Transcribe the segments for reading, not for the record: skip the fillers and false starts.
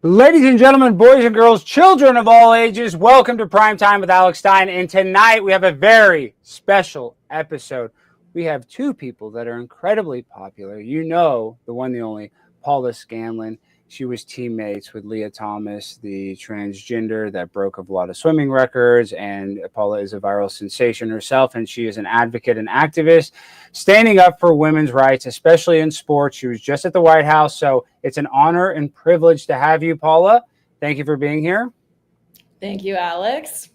Ladies and gentlemen, boys and girls, children of all ages, welcome to Prime Time with Alex Stein. And tonight we have a very special episode. We have two people that are incredibly popular. You know, the one, the only, Paula Scanlan. She was teammates with Lia Thomas, the transgender that broke a lot of swimming records. And Paula is a viral sensation herself, and she is an advocate and activist standing up for women's rights, especially in sports. She was just at the White House, so it's an honor and privilege to have you, Paula. Thank you for being here. Thank you, Alex.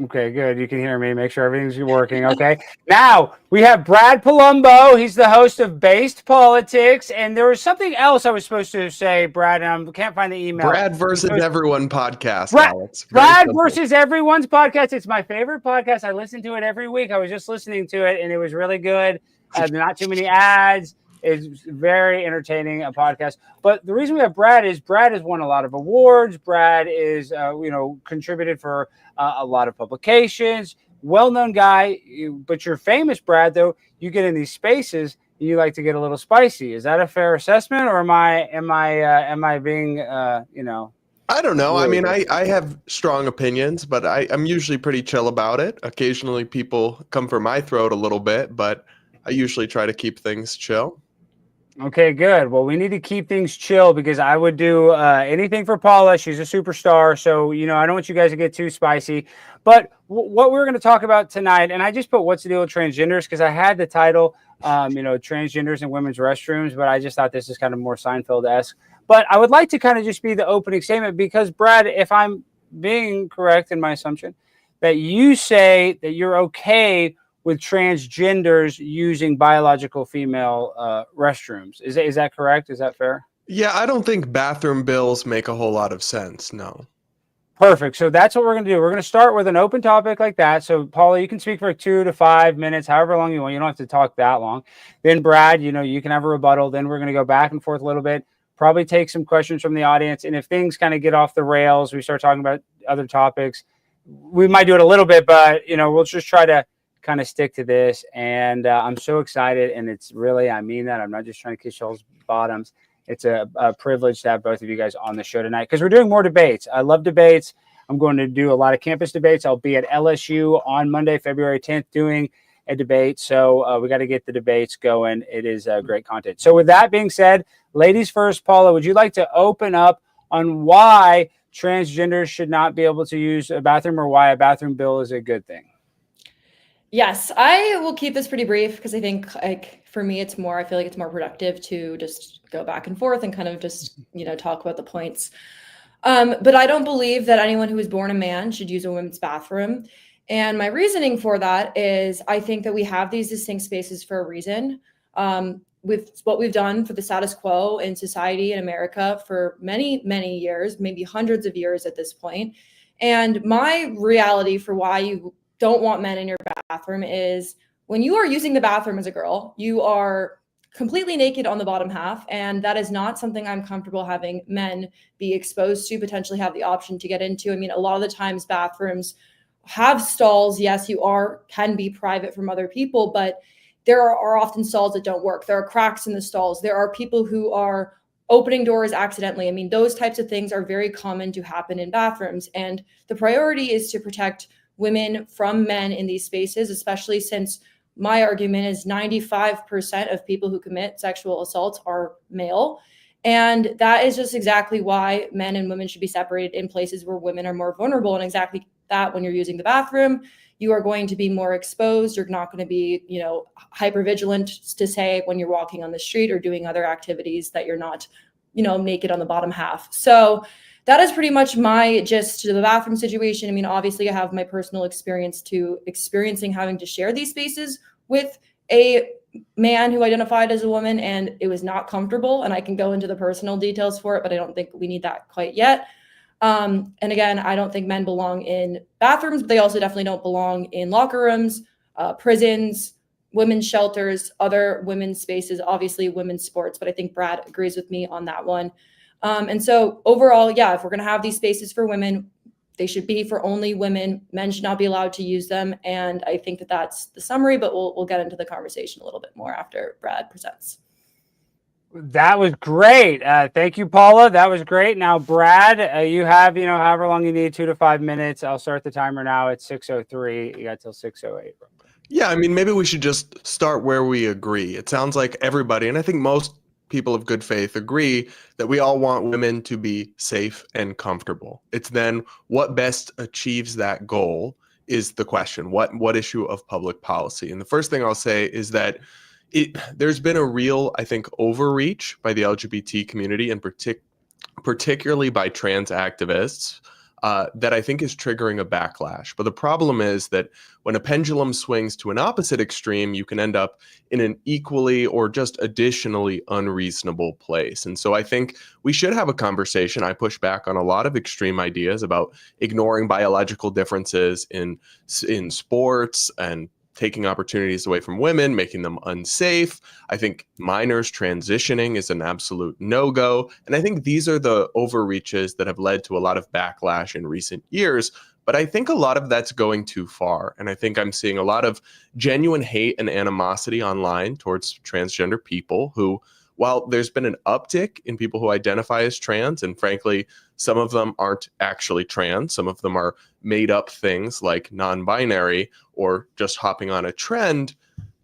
Okay, good. You can hear me. Make sure everything's working. Okay. Now we have Brad Palumbo. He's the host of Based Politics. And there was something else I was supposed to say, Brad, and I can't find the email. Brad versus Everyone podcast, Alex. Brad versus Everyone's podcast. It's my favorite podcast. I listen to it every week. I was just listening to it, and it was really good. Not too many ads. It's very entertaining, a podcast. But the reason we have Brad is Brad has won a lot of awards. Brad is, contributed for a lot of publications. Well-known guy, but you're famous, Brad. Though you get in these spaces, you like to get a little spicy. Is that a fair assessment, or am I being, I don't know. I mean, I have strong opinions, but I'm usually pretty chill about it. Occasionally, people come for my throat a little bit, but I usually try to keep things chill. Okay, good. Well, we need to keep things chill because I would do anything for Paula. She's a superstar. So, I don't want you guys to get too spicy. But what we're going to talk about tonight, and I just put what's the deal with transgenders because I had the title, transgenders in women's restrooms, but I just thought this is kind of more Seinfeld-esque. But I would like to kind of just be the opening statement because, Brad, if I'm being correct in my assumption, that you say that you're okay with transgenders using biological female restrooms. Is that correct? Is that fair? Yeah, I don't think bathroom bills make a whole lot of sense, no. Perfect. So that's what we're going to do. We're going to start with an open topic like that. So, Paula, you can speak for 2 to 5 minutes, however long you want. You don't have to talk that long. Then, Brad, you can have a rebuttal. Then we're going to go back and forth a little bit, probably take some questions from the audience. And if things kind of get off the rails, we start talking about other topics, we might do it a little bit, but, we'll just try to kind of stick to this. And I'm so excited. And it's really, I mean that. I'm not just trying to kiss y'all's bottoms. It's a privilege to have both of you guys on the show tonight because we're doing more debates. I love debates. I'm going to do a lot of campus debates. I'll be at LSU on Monday, February 10th, doing a debate. So we got to get the debates going. It is great content. So with that being said, ladies first, Paula, would you like to open up on why transgenders should not be able to use a bathroom or why a bathroom bill is a good thing? Yes, I will keep this pretty brief because I think for me, I feel like it's more productive to just go back and forth and kind of just, talk about the points. But I don't believe that anyone who is born a man should use a women's bathroom. And my reasoning for that is I think that we have these distinct spaces for a reason. With what we've done for the status quo in society in America for many, many years, maybe hundreds of years at this point. And my reality for why you don't want men in your bathroom is when you are using the bathroom as a girl, you are completely naked on the bottom half. And that is not something I'm comfortable having men be exposed to, potentially have the option to get into. I mean, a lot of the times bathrooms have stalls. Yes, can be private from other people, but there are often stalls that don't work. There are cracks in the stalls. There are people who are opening doors accidentally. I mean, those types of things are very common to happen in bathrooms. And the priority is to protect women from men in these spaces, especially since my argument is 95% of people who commit sexual assaults are male. And that is just exactly why men and women should be separated in places where women are more vulnerable. And exactly that, when you're using the bathroom, you are going to be more exposed. You're not going to be, hyper vigilant to say when you're walking on the street or doing other activities that you're not, naked on the bottom half. So that is pretty much my gist to the bathroom situation. I mean, obviously I have my personal experience to experiencing having to share these spaces with a man who identified as a woman, and it was not comfortable. And I can go into the personal details for it, but I don't think we need that quite yet. And again, I don't think men belong in bathrooms, but they also definitely don't belong in locker rooms, prisons, women's shelters, other women's spaces, obviously women's sports. But I think Brad agrees with me on that one. And so overall, yeah, if we're going to have these spaces for women, they should be for only women. Men should not be allowed to use them. And I think that that's the summary, but we'll get into the conversation a little bit more after Brad presents. That was great. Thank you, Paula. That was great. Now, Brad, you have, however long you need, 2 to 5 minutes. I'll start the timer now at 6:03. You got till 6:08. Yeah, I mean, maybe we should just start where we agree. It sounds like everybody, and I think most people of good faith agree that we all want women to be safe and comfortable. It's then what best achieves that goal is the question. What issue of public policy? And the first thing I'll say is that there's been a real, I think, overreach by the LGBT community, and particularly by trans activists, that I think is triggering a backlash. But the problem is that when a pendulum swings to an opposite extreme, you can end up in an equally or just additionally unreasonable place. And so I think we should have a conversation. I push back on a lot of extreme ideas about ignoring biological differences in sports and taking opportunities away from women, making them unsafe. I think minors transitioning is an absolute no-go. And I think these are the overreaches that have led to a lot of backlash in recent years. But I think a lot of that's going too far. And I think I'm seeing a lot of genuine hate and animosity online towards transgender people who, while there's been an uptick in people who identify as trans, and frankly, some of them aren't actually trans, some of them are made up things like non-binary or just hopping on a trend,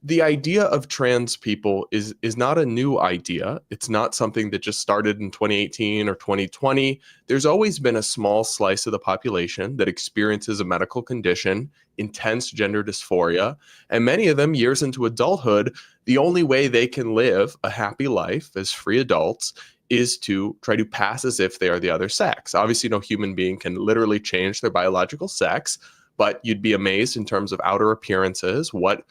the idea of trans people is not a new idea. It's not something that just started in 2018 or 2020. There's always been a small slice of the population that experiences a medical condition, intense gender dysphoria, and many of them, years into adulthood, the only way they can live a happy life as free adults is to try to pass as if they are the other sex. Obviously, no human being can literally change their biological sex, but you'd be amazed in terms of outer appearances, what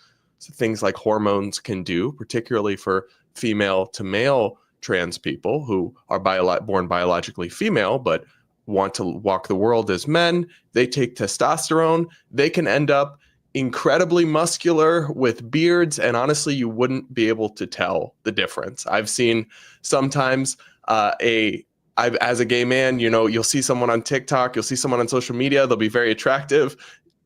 things like hormones can do, particularly for female to male trans people who are born biologically female, but want to walk the world as men. They take testosterone. They can end up incredibly muscular with beards, and honestly, you wouldn't be able to tell the difference. I've seen sometimes as a gay man, you'll see someone on TikTok, you'll see someone on social media, they'll be very attractive.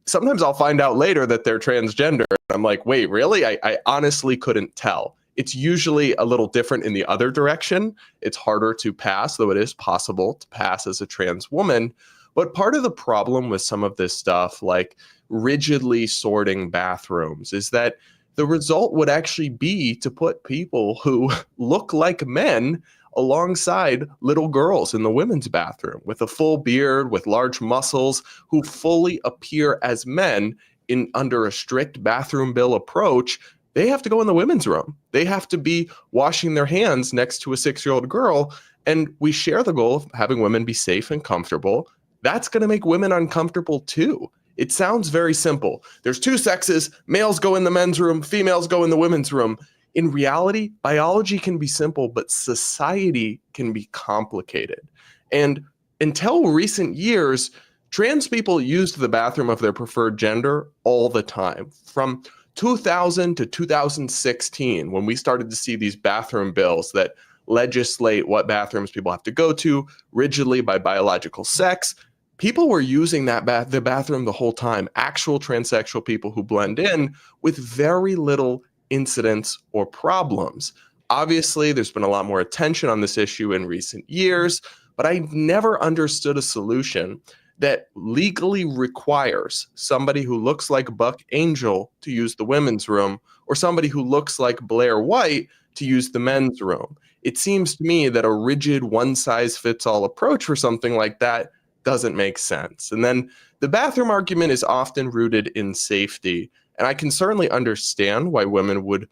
Sometimes I'll find out later that they're transgender. I'm like, wait, really? I honestly couldn't tell. It's usually a little different in the other direction. It's harder to pass, though it is possible to pass as a trans woman. But part of the problem with some of this stuff, like rigidly sorting bathrooms, is that the result would actually be to put people who look like men alongside little girls in the women's bathroom with a full beard, with large muscles, who fully appear as men under a strict bathroom bill approach. They have to go in the women's room. They have to be washing their hands next to a 6-year-old girl. And we share the goal of having women be safe and comfortable. That's going to make women uncomfortable too. It sounds very simple. There's two sexes, males go in the men's room, females go in the women's room. In reality, biology can be simple, but society can be complicated. And until recent years, trans people used the bathroom of their preferred gender all the time. From 2000 to 2016, when we started to see these bathroom bills that legislate what bathrooms people have to go to rigidly by biological sex, people were using the bathroom the whole time. Actual transsexual people who blend in with very little incidents or problems. Obviously, there's been a lot more attention on this issue in recent years, but I never understood a solution that legally requires somebody who looks like Buck Angel to use the women's room or somebody who looks like Blair White to use the men's room. It seems to me that a rigid one-size-fits-all approach for something like that doesn't make sense. And then the bathroom argument is often rooted in safety. And I can certainly understand why women would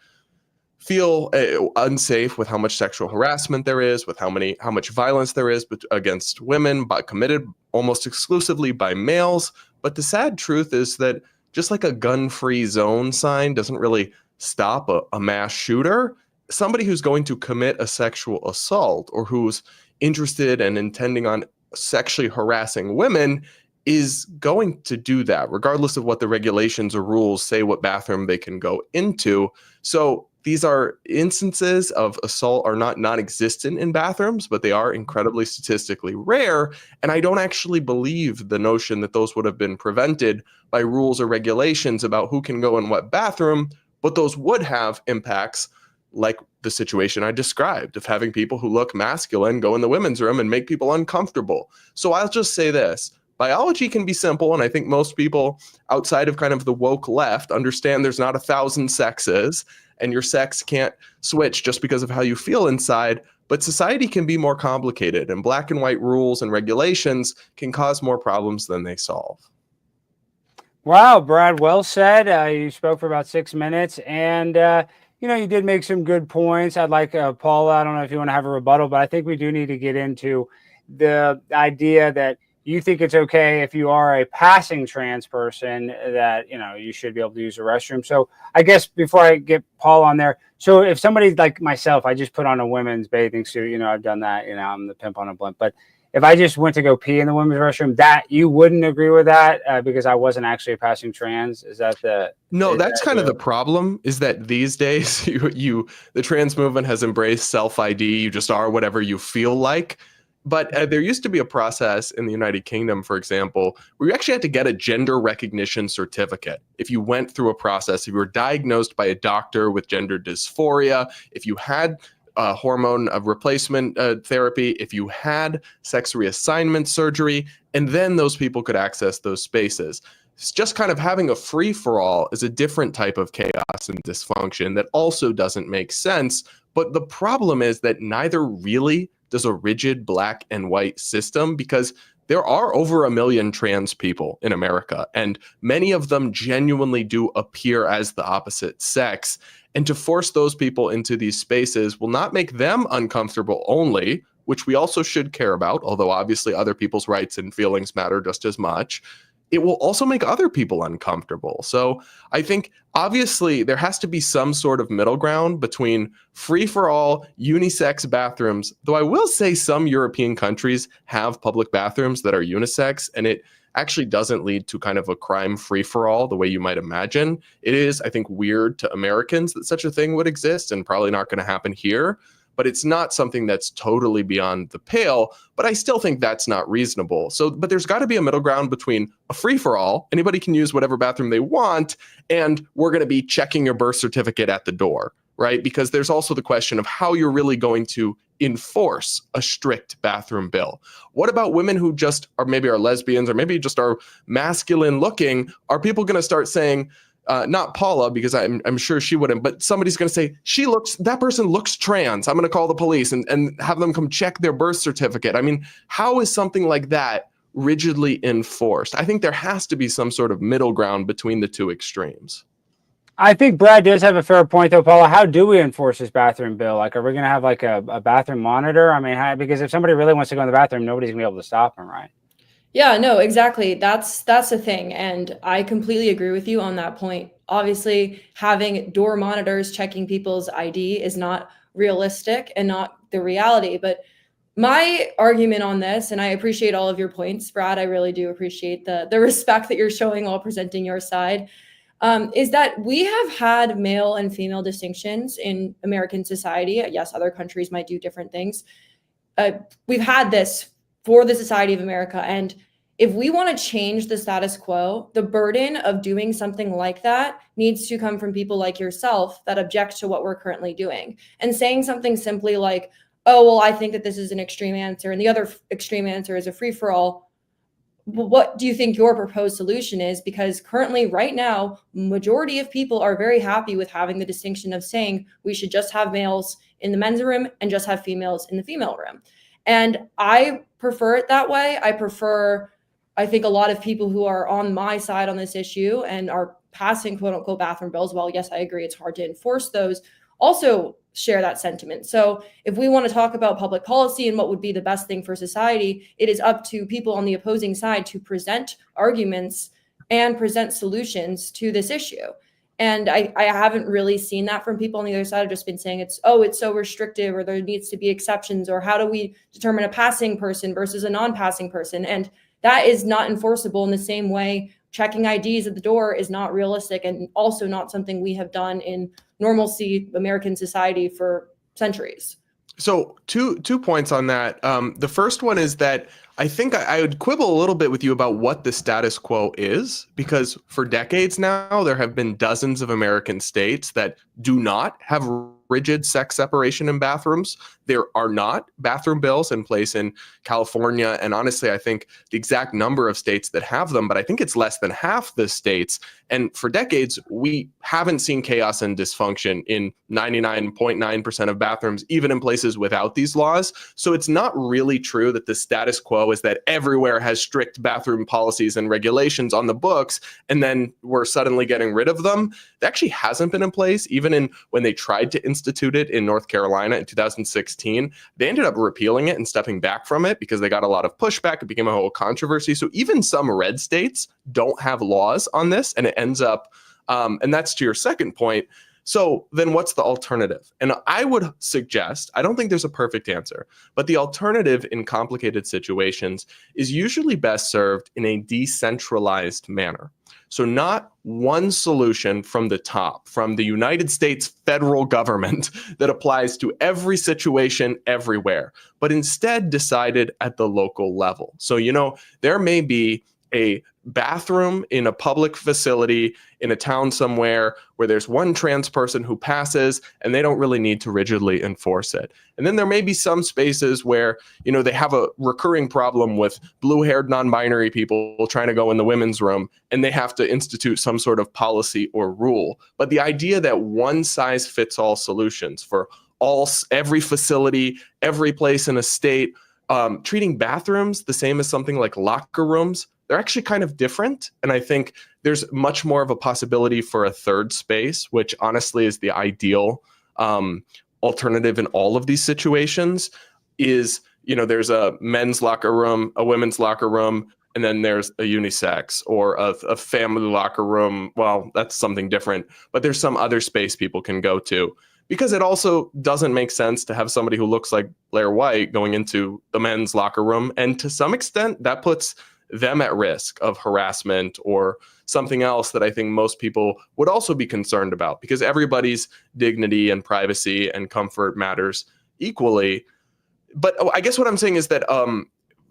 feel unsafe with how much sexual harassment there is, with how much violence there is against women, committed almost exclusively by males. But the sad truth is that just like a gun-free zone sign doesn't really stop a mass shooter, somebody who's going to commit a sexual assault or who's interested and intending on sexually harassing women is going to do that, regardless of what the regulations or rules say what bathroom they can go into. So these are instances of assault are not non-existent in bathrooms, but they are incredibly statistically rare. And I don't actually believe the notion that those would have been prevented by rules or regulations about who can go in what bathroom, but those would have impacts like the situation I described of having people who look masculine go in the women's room and make people uncomfortable. So I'll just say this. Biology can be simple, and I think most people outside of kind of the woke left understand there's not 1,000 sexes, and your sex can't switch just because of how you feel inside. But society can be more complicated, and black and white rules and regulations can cause more problems than they solve. Wow, Brad, well said. You spoke for about 6 minutes, and you did make some good points. I'd like Paula, I don't know if you want to have a rebuttal, but I think we do need to get into the idea that you think it's okay if you are a passing trans person that, you should be able to use a restroom. So I guess before I get Paul on there, so if somebody like myself, I just put on a women's bathing suit, I've done that, I'm the pimp on a blimp, but if I just went to go pee in the women's restroom, that you wouldn't agree with that because I wasn't actually a passing trans. Is that the... No, that's kind of the problem, is that these days the trans movement has embraced self-ID. You just are whatever you feel like. But there used to be a process in the United Kingdom, for example, where you actually had to get a gender recognition certificate. If you went through a process, if you were diagnosed by a doctor with gender dysphoria, if you had hormone replacement therapy, if you had sex reassignment surgery, and then those people could access those spaces. It's just kind of having a free-for-all is a different type of chaos and dysfunction that also doesn't make sense. But the problem is that neither really does a rigid black and white system, because there are over 1 million trans people in America, and many of them genuinely do appear as the opposite sex. And to force those people into these spaces will not make them uncomfortable only, which we also should care about, although obviously other people's rights and feelings matter just as much. It will also make other people uncomfortable. So I think obviously there has to be some sort of middle ground between free-for-all unisex bathrooms, though I will say some European countries have public bathrooms that are unisex, and it actually doesn't lead to kind of a crime free-for-all the way you might imagine. It is, I think, weird to Americans that such a thing would exist, and probably not going to happen here. But it's not something that's totally beyond the pale, but I still think that's not reasonable. So, but there's got to be a middle ground between a free-for-all, anybody can use whatever bathroom they want, and we're going to be checking your birth certificate at the door, right? Because there's also the question of how you're really going to enforce a strict bathroom bill. What about women who just are maybe are lesbians or maybe just are masculine looking? Are people going to start saying, not Paula, because I'm sure she wouldn't, but somebody's going to say, that person looks trans. I'm going to call the police and have them come check their birth certificate. I mean, how is something like that rigidly enforced? I think there has to be some sort of middle ground between the two extremes. I think Brad does have a fair point, though, Paula. How do we enforce this bathroom bill? Like, are we going to have like a bathroom monitor? I mean, because if somebody really wants to go in the bathroom, nobody's going to be able to stop them, right? Yeah, no, exactly. That's the thing. And I completely agree with you on that point. Obviously, having door monitors checking people's ID is not realistic and not the reality. But my argument on this, and I appreciate all of your points, Brad, I really do appreciate the respect that you're showing while presenting your side, is that we have had male and female distinctions in American society. Yes, other countries might do different things. We've had this for the society of America. And if we want to change the status quo, the burden of doing something like that needs to come from people like yourself that object to what we're currently doing. And saying something simply like, oh, well, I think that this is an extreme answer and the other extreme answer is a free-for-all. What do you think your proposed solution is? Because currently, right now, majority of people are very happy with having the distinction of saying we should just have males in the men's room and just have females in the female room. And I prefer it that way. I think a lot of people who are on my side on this issue and are passing quote unquote bathroom bills, well, yes, I agree, it's hard to enforce those, also share that sentiment. So if we want to talk about public policy and what would be the best thing for society, it is up to people on the opposing side to present arguments and present solutions to this issue. And I haven't really seen that from people on the other side. I've just been saying it's so restrictive, or there needs to be exceptions, or how do we determine a passing person versus a non-passing person? And that is not enforceable in the same way. Checking IDs at the door is not realistic and also not something we have done in normalcy American society for centuries. So two points on that. The first one is that I think I would quibble a little bit with you about what the status quo is, because for decades now, there have been dozens of American states that do not have rigid sex separation in bathrooms. There are not bathroom bills in place in California. And honestly, I think the exact number of states that have them, but I think it's less than half the states. And for decades, we haven't seen chaos and dysfunction in 99.9% of bathrooms, even in places without these laws. So it's not really true that the status quo is that everywhere has strict bathroom policies and regulations on the books, and then we're suddenly getting rid of them. That actually hasn't been in place. Even when they tried to institute it in North Carolina in 2016, they ended up repealing it and stepping back from it because they got a lot of pushback. It became a whole controversy. So even some red states don't have laws on this, and it ends up, and that's to your second point. So then what's the alternative? And I would suggest, I don't think there's a perfect answer, but the alternative in complicated situations is usually best served in a decentralized manner. So not one solution from the top, from the United States federal government that applies to every situation everywhere, but instead decided at the local level. So, there may be a bathroom in a public facility in a town somewhere where there's one trans person who passes and they don't really need to rigidly enforce it. And then there may be some spaces where, they have a recurring problem with blue-haired non-binary people trying to go in the women's room and they have to institute some sort of policy or rule. But the idea that one size fits all solutions for every facility, every place in a state, treating bathrooms the same as something like locker rooms, they're actually kind of different. And I think there's much more of a possibility for a third space, which honestly is the ideal alternative in all of these situations. Is, there's a men's locker room, a women's locker room, and then there's a unisex or a family locker room. Well, that's something different, but there's some other space people can go to. Because it also doesn't make sense to have somebody who looks like Blair White going into the men's locker room. And to some extent, that puts them at risk of harassment or something else that I think most people would also be concerned about, because everybody's dignity and privacy and comfort matters equally. But I guess what I'm saying is that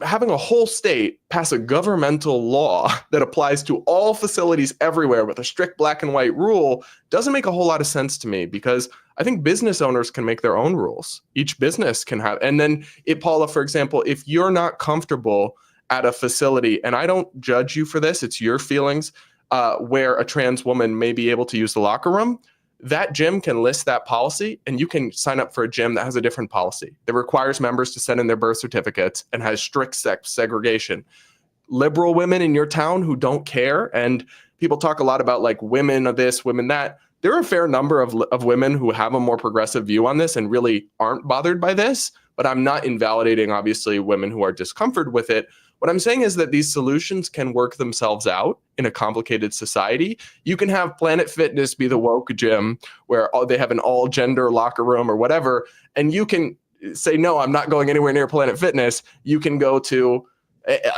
having a whole state pass a governmental law that applies to all facilities everywhere with a strict black and white rule doesn't make a whole lot of sense to me, because I think business owners can make their own rules. Each business can have, and then Paula, for example, if you're not comfortable at a facility, and I don't judge you for this, it's your feelings, where a trans woman may be able to use the locker room, that gym can list that policy, and you can sign up for a gym that has a different policy that requires members to send in their birth certificates and has strict sex segregation. Liberal women in your town who don't care, and people talk a lot about like women of this, women that, there are a fair number of women who have a more progressive view on this and really aren't bothered by this, but I'm not invalidating, obviously, women who are discomforted with it. What I'm saying is that these solutions can work themselves out in a complicated society. You can have Planet Fitness be the woke gym where they have an all-gender locker room or whatever, and you can say, no, I'm not going anywhere near Planet Fitness. You can go to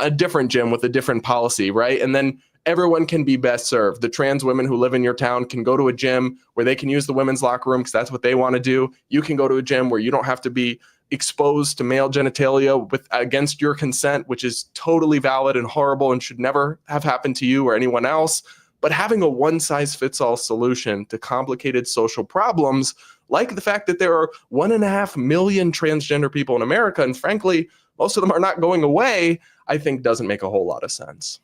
a different gym with a different policy, right? And then everyone can be best served. The trans women who live in your town can go to a gym where they can use the women's locker room because that's what they want to do. You can go to a gym where you don't have to be exposed to male genitalia against your consent, which is totally valid and horrible and should never have happened to you or anyone else. But having a one-size-fits-all solution to complicated social problems, like the fact that there are 1.5 million transgender people in America, and frankly, most of them are not going away, I think doesn't make a whole lot of sense.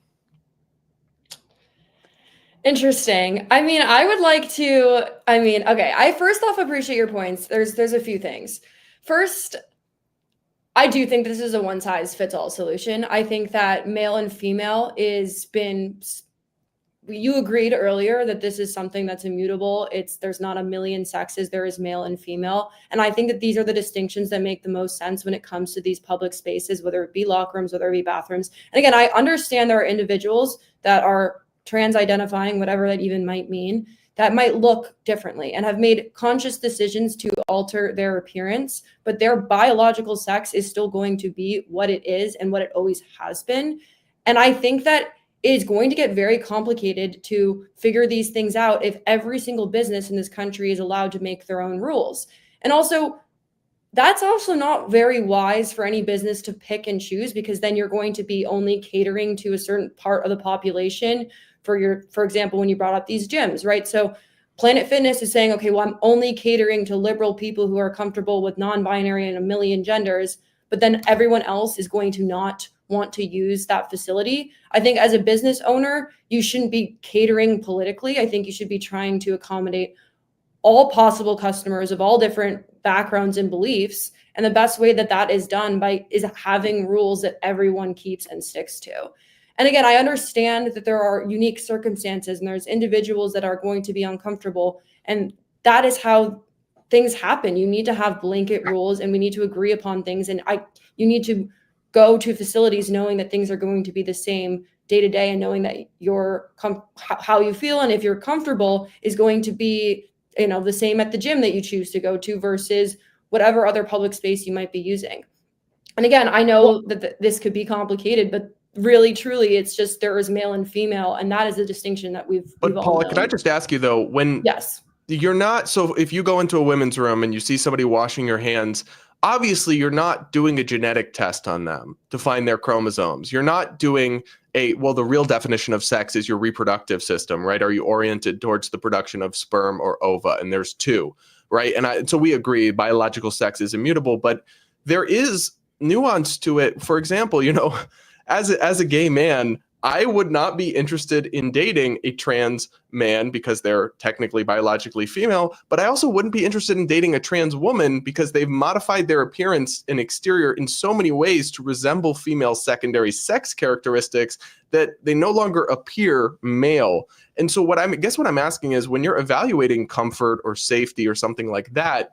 Interesting. I mean, I would like to, okay, I first off appreciate your points. There's a few things. First, I do think this is a one-size-fits-all solution. I think that male and female you agreed earlier that this is something that's immutable. There's not a million sexes, there is male and female. And I think that these are the distinctions that make the most sense when it comes to these public spaces, whether it be locker rooms, whether it be bathrooms. And again, I understand there are individuals that are trans identifying, whatever that even might mean, that might look differently and have made conscious decisions to alter their appearance, but their biological sex is still going to be what it is and what it always has been. And I think that it is going to get very complicated to figure these things out if every single business in this country is allowed to make their own rules. And also, that's also not very wise for any business to pick and choose, because then you're going to be only catering to a certain part of the population for example, when you brought up these gyms, right? So Planet Fitness is saying, okay, well, I'm only catering to liberal people who are comfortable with non-binary and a million genders, but then everyone else is going to not want to use that facility. I think as a business owner, you shouldn't be catering politically. I think you should be trying to accommodate all possible customers of all different backgrounds and beliefs. And the best way that that is done is having rules that everyone keeps and sticks to. And again, I understand that there are unique circumstances and there's individuals that are going to be uncomfortable. And that is how things happen. You need to have blanket rules and we need to agree upon things. And you need to go to facilities knowing that things are going to be the same day to day and knowing that how you feel and if you're comfortable is going to be, the same at the gym that you choose to go to versus whatever other public space you might be using. And again, I know that this could be complicated, but really, truly, it's just there is male and female, and that is a distinction that we've But all Paula, known. can I just ask you though, when Yes. you're not, so if you go into a women's room and you see somebody washing your hands, obviously you're not doing a genetic test on them to find their chromosomes. You're not doing the real definition of sex is your reproductive system, right? Are you oriented towards the production of sperm or ova? And there's two, right? And so we agree biological sex is immutable, but there is nuance to it. For example, as a gay man, I would not be interested in dating a trans man because they're technically biologically female, but I also wouldn't be interested in dating a trans woman because they've modified their appearance and exterior in so many ways to resemble female secondary sex characteristics that they no longer appear male. And so what I'm asking is, when you're evaluating comfort or safety or something like that,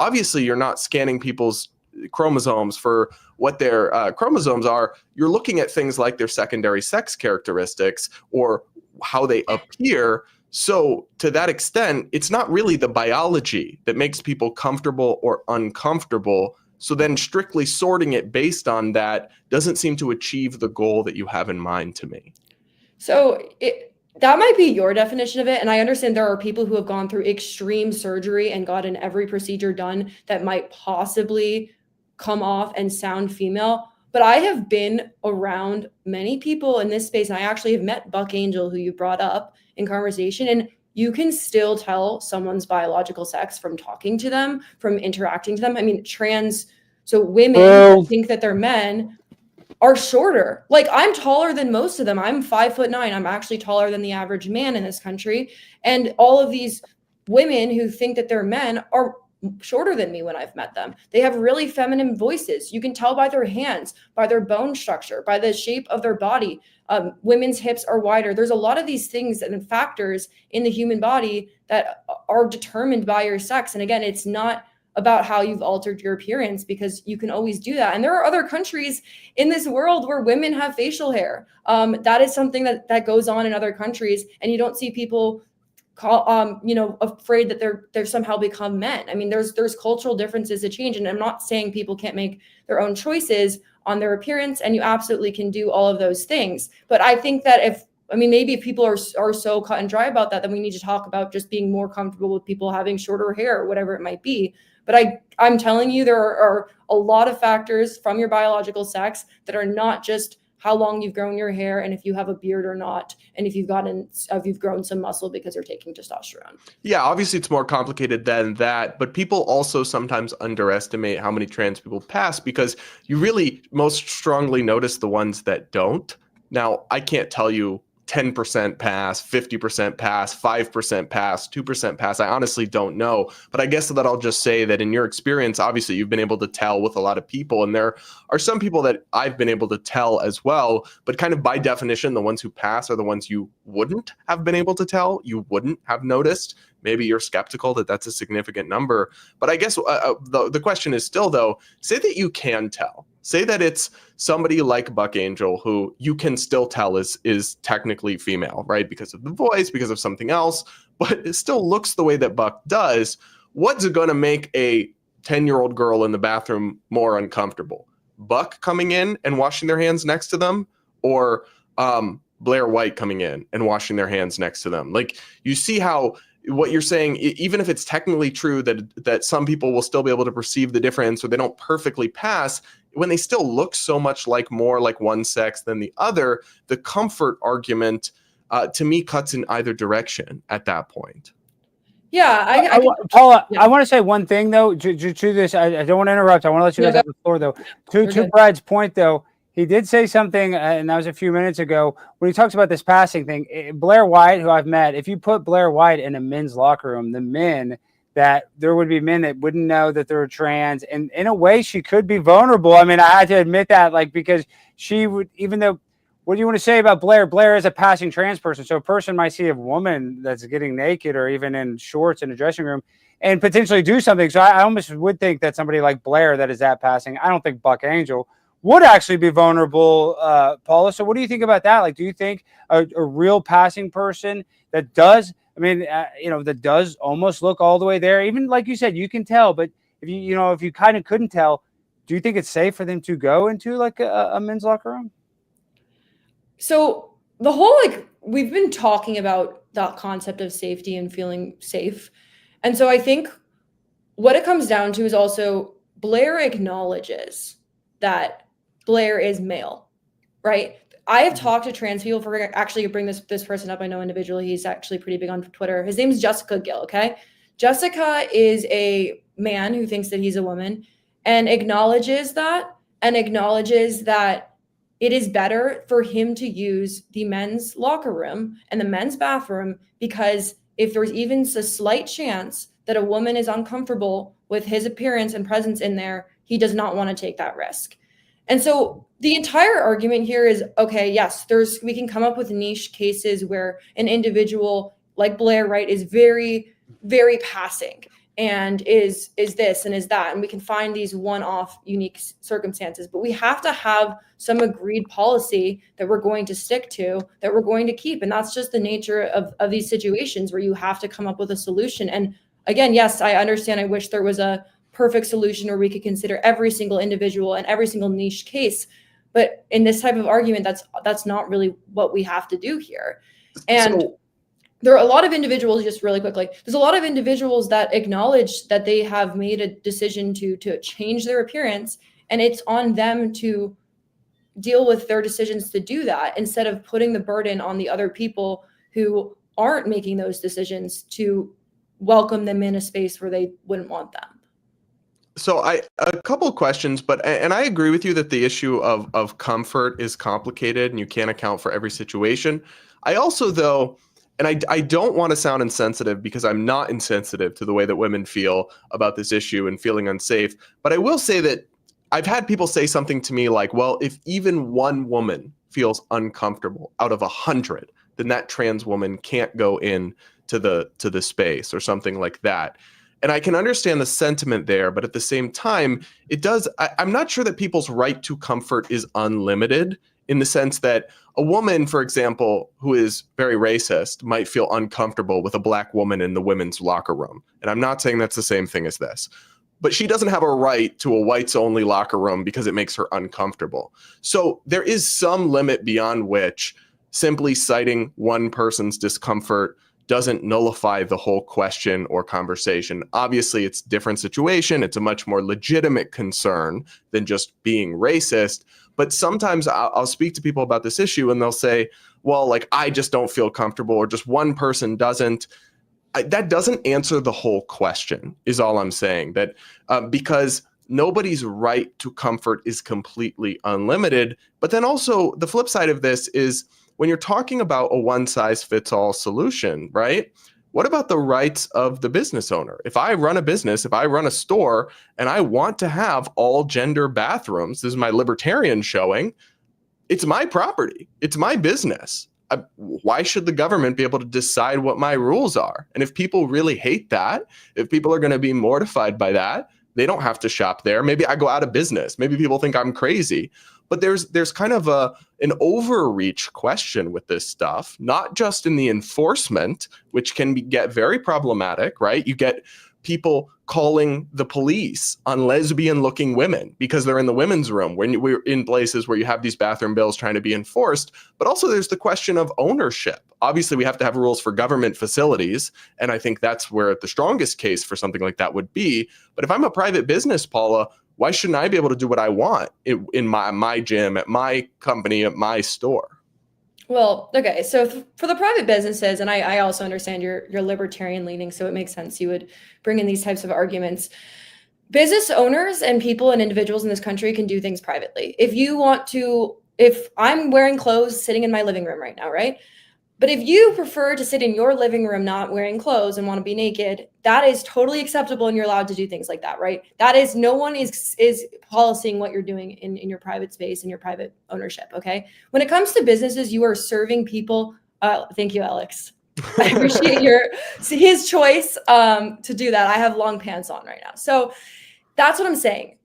obviously you're not scanning people's chromosomes for what their chromosomes are. You're looking at things like their secondary sex characteristics or how they appear. So to that extent, it's not really the biology that makes people comfortable or uncomfortable. So then strictly sorting it based on that doesn't seem to achieve the goal that you have in mind to me. So that might be your definition of it. And I understand there are people who have gone through extreme surgery and gotten every procedure done that might possibly come off and sound female. But I have been around many people in this space. And I actually have met Buck Angel, who you brought up in conversation. And you can still tell someone's biological sex from talking to them, from interacting to them. I mean, so women who think that they're men are shorter. Like, I'm taller than most of them. I'm 5'9". I'm actually taller than the average man in this country. And all of these women who think that they're men are shorter than me when I've met them. They have really feminine voices. You can tell by their hands, by their bone structure, by the shape of their body. Women's hips are wider. There's a lot of these things and factors in the human body that are determined by your sex. And again, it's not about how you've altered your appearance, because you can always do that. And there are other countries in this world where women have facial hair. That is something that goes on in other countries, and you don't see people afraid that they're somehow become men. I mean, there's cultural differences that change, and I'm not saying people can't make their own choices on their appearance, and you absolutely can do all of those things. But I think that maybe if people are so cut and dry about that, then we need to talk about just being more comfortable with people having shorter hair or whatever it might be. But I'm telling you, there are a lot of factors from your biological sex that are not just how long you've grown your hair and if you have a beard or not, and if you've grown some muscle because you're taking testosterone. Yeah, obviously it's more complicated than that, but people also sometimes underestimate how many trans people pass, because you really most strongly notice the ones that don't. Now, I can't tell you 10% pass, 50% pass, 5% pass, 2% pass. I honestly don't know. But I guess that I'll just say that in your experience, obviously you've been able to tell with a lot of people. And there are some people that I've been able to tell as well. But kind of by definition, the ones who pass are the ones you wouldn't have been able to tell, you wouldn't have noticed. Maybe you're skeptical that that's a significant number. But I guess the question is still, though, say that you can tell. Say that it's somebody like Buck Angel, who you can still tell is technically female, right? Because of the voice, because of something else, but it still looks the way that Buck does. What's going to make a 10-year-old girl in the bathroom more uncomfortable? Buck coming in and washing their hands next to them, or Blair White coming in and washing their hands next to them? Like, you see how what you're saying, even if it's technically true that some people will still be able to perceive the difference or they don't perfectly pass, when they still look so much more like one sex than the other, the comfort argument to me cuts in either direction at that point. Paula, yeah. I want to say one thing though to this. I don't want to interrupt. I want to let you guys have the floor though. To Brad's point though, he did say something, and that was a few minutes ago when he talks about this passing thing. Blair White, who I've met, if you put Blair White in a men's locker room, there would be men that wouldn't know that they were trans, and in a way, she could be vulnerable. I mean, I had to admit that, like, because she would, even though. What do you want to say about Blair? Blair is a passing trans person. So a person might see a woman that's getting naked or even in shorts in a dressing room and potentially do something. So I almost would think that somebody like Blair that is that passing, I don't think Buck Angel would actually be vulnerable, Paula. So what do you think about that? Like, do you think a real passing person that does, that does almost look all the way there, even like you said, you can tell, but if if you kind of couldn't tell, do you think it's safe for them to go into like a men's locker room? So the whole, we've been talking about that concept of safety and feeling safe. And so I think what it comes down to is also Blair acknowledges that Blair is male, right? I have talked to trans people for actually bring this person up. I know individually, he's actually pretty big on Twitter. His name's Jessica Gill. Okay. Jessica is a man who thinks that he's a woman and acknowledges that it is better for him to use the men's locker room and the men's bathroom, because if there's even a slight chance that a woman is uncomfortable with his appearance and presence in there, he does not want to take that risk. And so the entire argument here is, okay, yes, we can come up with niche cases where an individual like Blair, right, is very, very passing and is this and is that, and we can find these one-off unique circumstances, but we have to have some agreed policy that we're going to stick to, that we're going to keep. And that's just the nature of these situations where you have to come up with a solution. And again, yes, I understand, I wish there was a perfect solution where we could consider every single individual and every single niche case, but in this type of argument, that's not really what we have to do here. And there are a lot of individuals, just really quickly, there's a lot of individuals that acknowledge that they have made a decision to change their appearance, and it's on them to deal with their decisions to do that, instead of putting the burden on the other people who aren't making those decisions to welcome them in a space where they wouldn't want them. So a couple of questions, and I agree with you that the issue of comfort is complicated and you can't account for every situation. I also, though, and I don't want to sound insensitive, because I'm not insensitive to the way that women feel about this issue and feeling unsafe. But I will say that I've had people say something to me like, well, if even one woman feels uncomfortable out of 100, then that trans woman can't go in to the space or something like that. And I can understand the sentiment there, but at the same time, I'm not sure that people's right to comfort is unlimited, in the sense that a woman, for example, who is very racist might feel uncomfortable with a black woman in the women's locker room. And I'm not saying that's the same thing as this, but she doesn't have a right to a whites only locker room because it makes her uncomfortable. So there is some limit beyond which simply citing one person's discomfort doesn't nullify the whole question or conversation. Obviously, it's a different situation. It's a much more legitimate concern than just being racist. But sometimes I'll speak to people about this issue and they'll say, well, like, I just don't feel comfortable, or just one person doesn't. That doesn't answer the whole question, is all I'm saying. That because nobody's right to comfort is completely unlimited. But then also the flip side of this is, when you're talking about a one-size-fits-all solution, right? What about the rights of the business owner? If I run a business, if I run a store, and I want to have all gender bathrooms, this is my libertarian showing, it's my property. It's my business. Why should the government be able to decide what my rules are? And if people really hate that, if people are going to be mortified by that, they don't have to shop there. Maybe I go out of business. Maybe people think I'm crazy. But there's kind of an overreach question with this stuff, not just in the enforcement, which can get very problematic, right? You get people calling the police on lesbian-looking women because they're in the women's room when we're in places where you have these bathroom bills trying to be enforced. But also there's the question of ownership. Obviously, we have to have rules for government facilities, and I think that's where the strongest case for something like that would be. But if I'm a private business, Paula, why shouldn't I be able to do what I want in my gym, at my company, at my store? Well, okay. So for the private businesses, and I also understand your libertarian leaning, so it makes sense you would bring in these types of arguments. Business owners and people and individuals in this country can do things privately. If I'm wearing clothes sitting in my living room right now, right? But if you prefer to sit in your living room not wearing clothes and want to be naked, that is totally acceptable and you're allowed to do things like that, right? That is, no one is policing what you're doing in your private space and your private ownership, okay? When it comes to businesses, you are serving people. Thank you, Alex. I appreciate his choice to do that. I have long pants on right now. So that's what I'm saying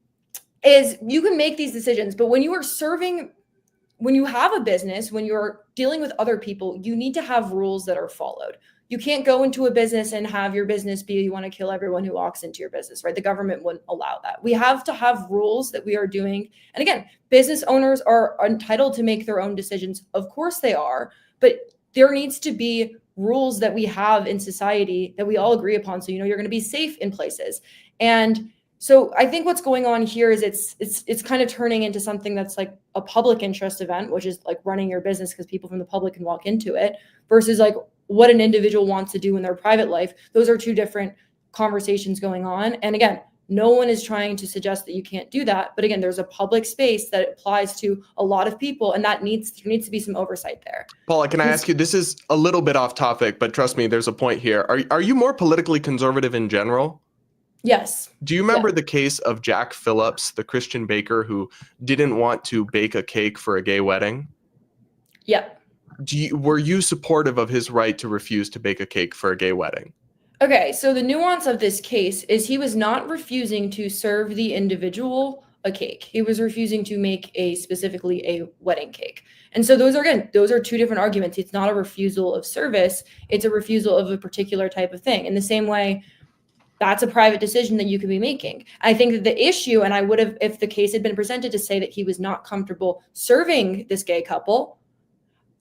is you can make these decisions, but when you have a business, when you're dealing with other people, you need to have rules that are followed. You can't go into a business and have your business be, you want to kill everyone who walks into your business, right? The government wouldn't allow that. We have to have rules that we are doing. And again, business owners are entitled to make their own decisions. Of course they are, but there needs to be rules that we have in society that we all agree upon. So, you're going to be safe in places. And so I think what's going on here is it's kind of turning into something that's like a public interest event, which is like running your business because people from the public can walk into it, versus like what an individual wants to do in their private life. Those are two different conversations going on. And again, no one is trying to suggest that you can't do that. But again, there's a public space that applies to a lot of people, and there needs to be some oversight there. Paula, can I ask you, this is a little bit off topic, but trust me, there's a point here. Are you more politically conservative in general? Yes. Do you remember the case of Jack Phillips, the Christian baker who didn't want to bake a cake for a gay wedding? Yeah. Were you supportive of his right to refuse to bake a cake for a gay wedding? Okay, so the nuance of this case is he was not refusing to serve the individual a cake. He was refusing to make specifically a wedding cake. And so those are two different arguments. It's not a refusal of service, it's a refusal of a particular type of thing. In the same way, that's a private decision that you could be making. I think that the issue, and I would have, if the case had been presented to say that he was not comfortable serving this gay couple,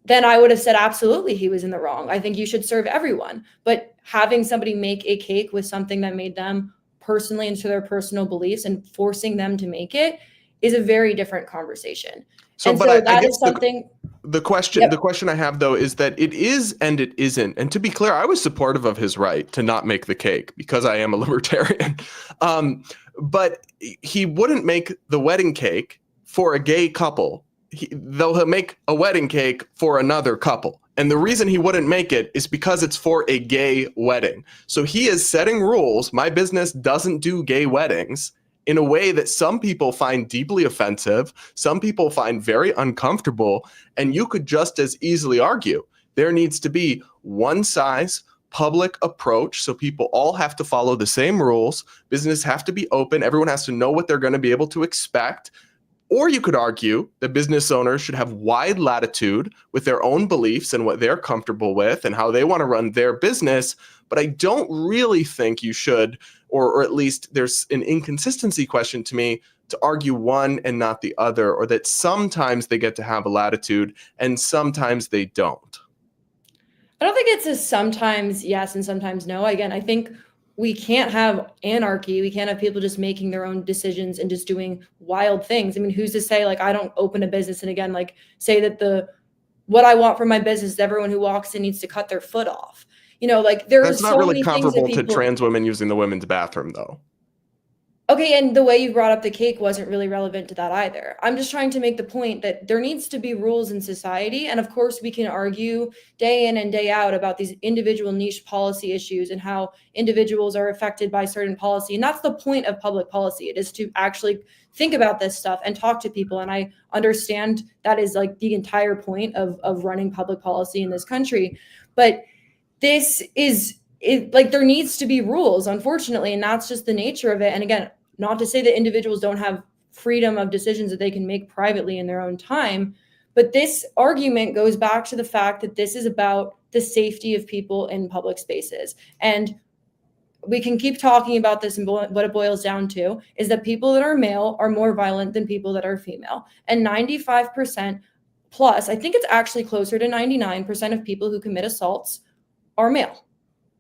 then I would have said, absolutely, he was in the wrong. I think you should serve everyone. But having somebody make a cake with something that made them personally into their personal beliefs and forcing them to make it is a very different conversation. So, and but so I that guess is something. The question I have, though, is that it is and it isn't. And to be clear, I was supportive of his right to not make the cake because I am a libertarian. But he wouldn't make the wedding cake for a gay couple. He'll make a wedding cake for another couple. And the reason he wouldn't make it is because it's for a gay wedding. So he is setting rules. My business doesn't do gay weddings in a way that some people find deeply offensive, some people find very uncomfortable, and you could just as easily argue there needs to be one size public approach, so people all have to follow the same rules, business have to be open, everyone has to know what they're going to be able to expect. Or you could argue that business owners should have wide latitude with their own beliefs and what they're comfortable with and how they want to run their business. But I don't really think you should, or at least there's an inconsistency question to me, to argue one and not the other, or that sometimes they get to have a latitude and sometimes they don't. I don't think it's a sometimes yes and sometimes no. Again, I think we can't have anarchy. We can't have people just making their own decisions and just doing wild things. I mean, who's to say, like, I don't open a business and again, like, say that what I want from my business is everyone who walks in needs to cut their foot off. Like That's not really comparable to trans women using the women's bathroom, though. Okay, and the way you brought up the cake wasn't really relevant to that either. I'm just trying to make the point that there needs to be rules in society. And of course, we can argue day in and day out about these individual niche policy issues and how individuals are affected by certain policy. And that's the point of public policy. It is to actually think about this stuff and talk to people. And I understand that is like the entire point of running public policy in this country. But this is like there needs to be rules, unfortunately, and that's just the nature of it. And again, not to say that individuals don't have freedom of decisions that they can make privately in their own time, but this argument goes back to the fact that this is about the safety of people in public spaces. And we can keep talking about this, and what it boils down to is that people that are male are more violent than people that are female. And 95% plus, I think it's actually closer to 99% of people who commit assaults are male.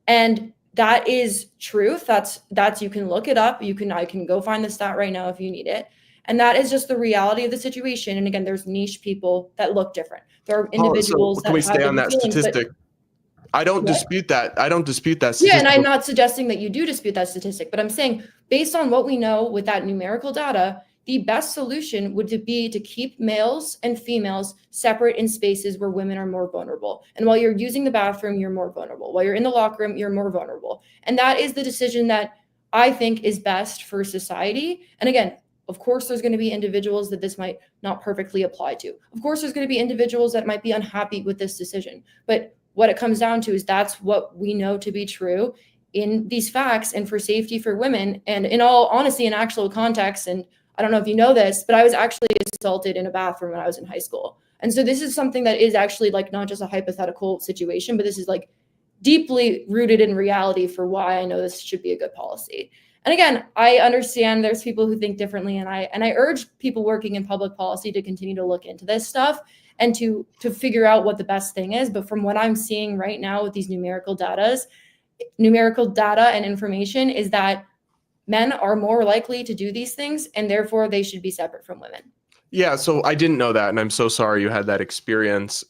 And that is truth. That's you can look it up. I can go find the stat right now if you need it. And that is just the reality of the situation. And again, there's niche people that look different. There are individuals so can we that have stay on different that feelings, statistic? I don't What? dispute that. I don't dispute that Yeah, statistic. and I'm not suggesting that you do dispute that statistic, but I'm saying based on what we know with that numerical data, the best solution would be to keep males and females separate in spaces where women are more vulnerable. And while you're using the bathroom, you're more vulnerable. While you're in the locker room, you're more vulnerable. And that is the decision that I think is best for society. And again, of course, there's going to be individuals that this might not perfectly apply to. Of course, there's going to be individuals that might be unhappy with this decision. But what it comes down to is that's what we know to be true in these facts and for safety for women. And in all honesty, in actual context, and I don't know if you know this, but I was actually assaulted in a bathroom when I was in high school. And so this is something that is actually like not just a hypothetical situation, but this is like deeply rooted in reality for why I know this should be a good policy. And again, I understand there's people who think differently, and I urge people working in public policy to continue to look into this stuff and to figure out what the best thing is. But from what I'm seeing right now with these numerical data and information is that men are more likely to do these things, and therefore they should be separate from women. Yeah, so I didn't know that, and I'm so sorry you had that experience.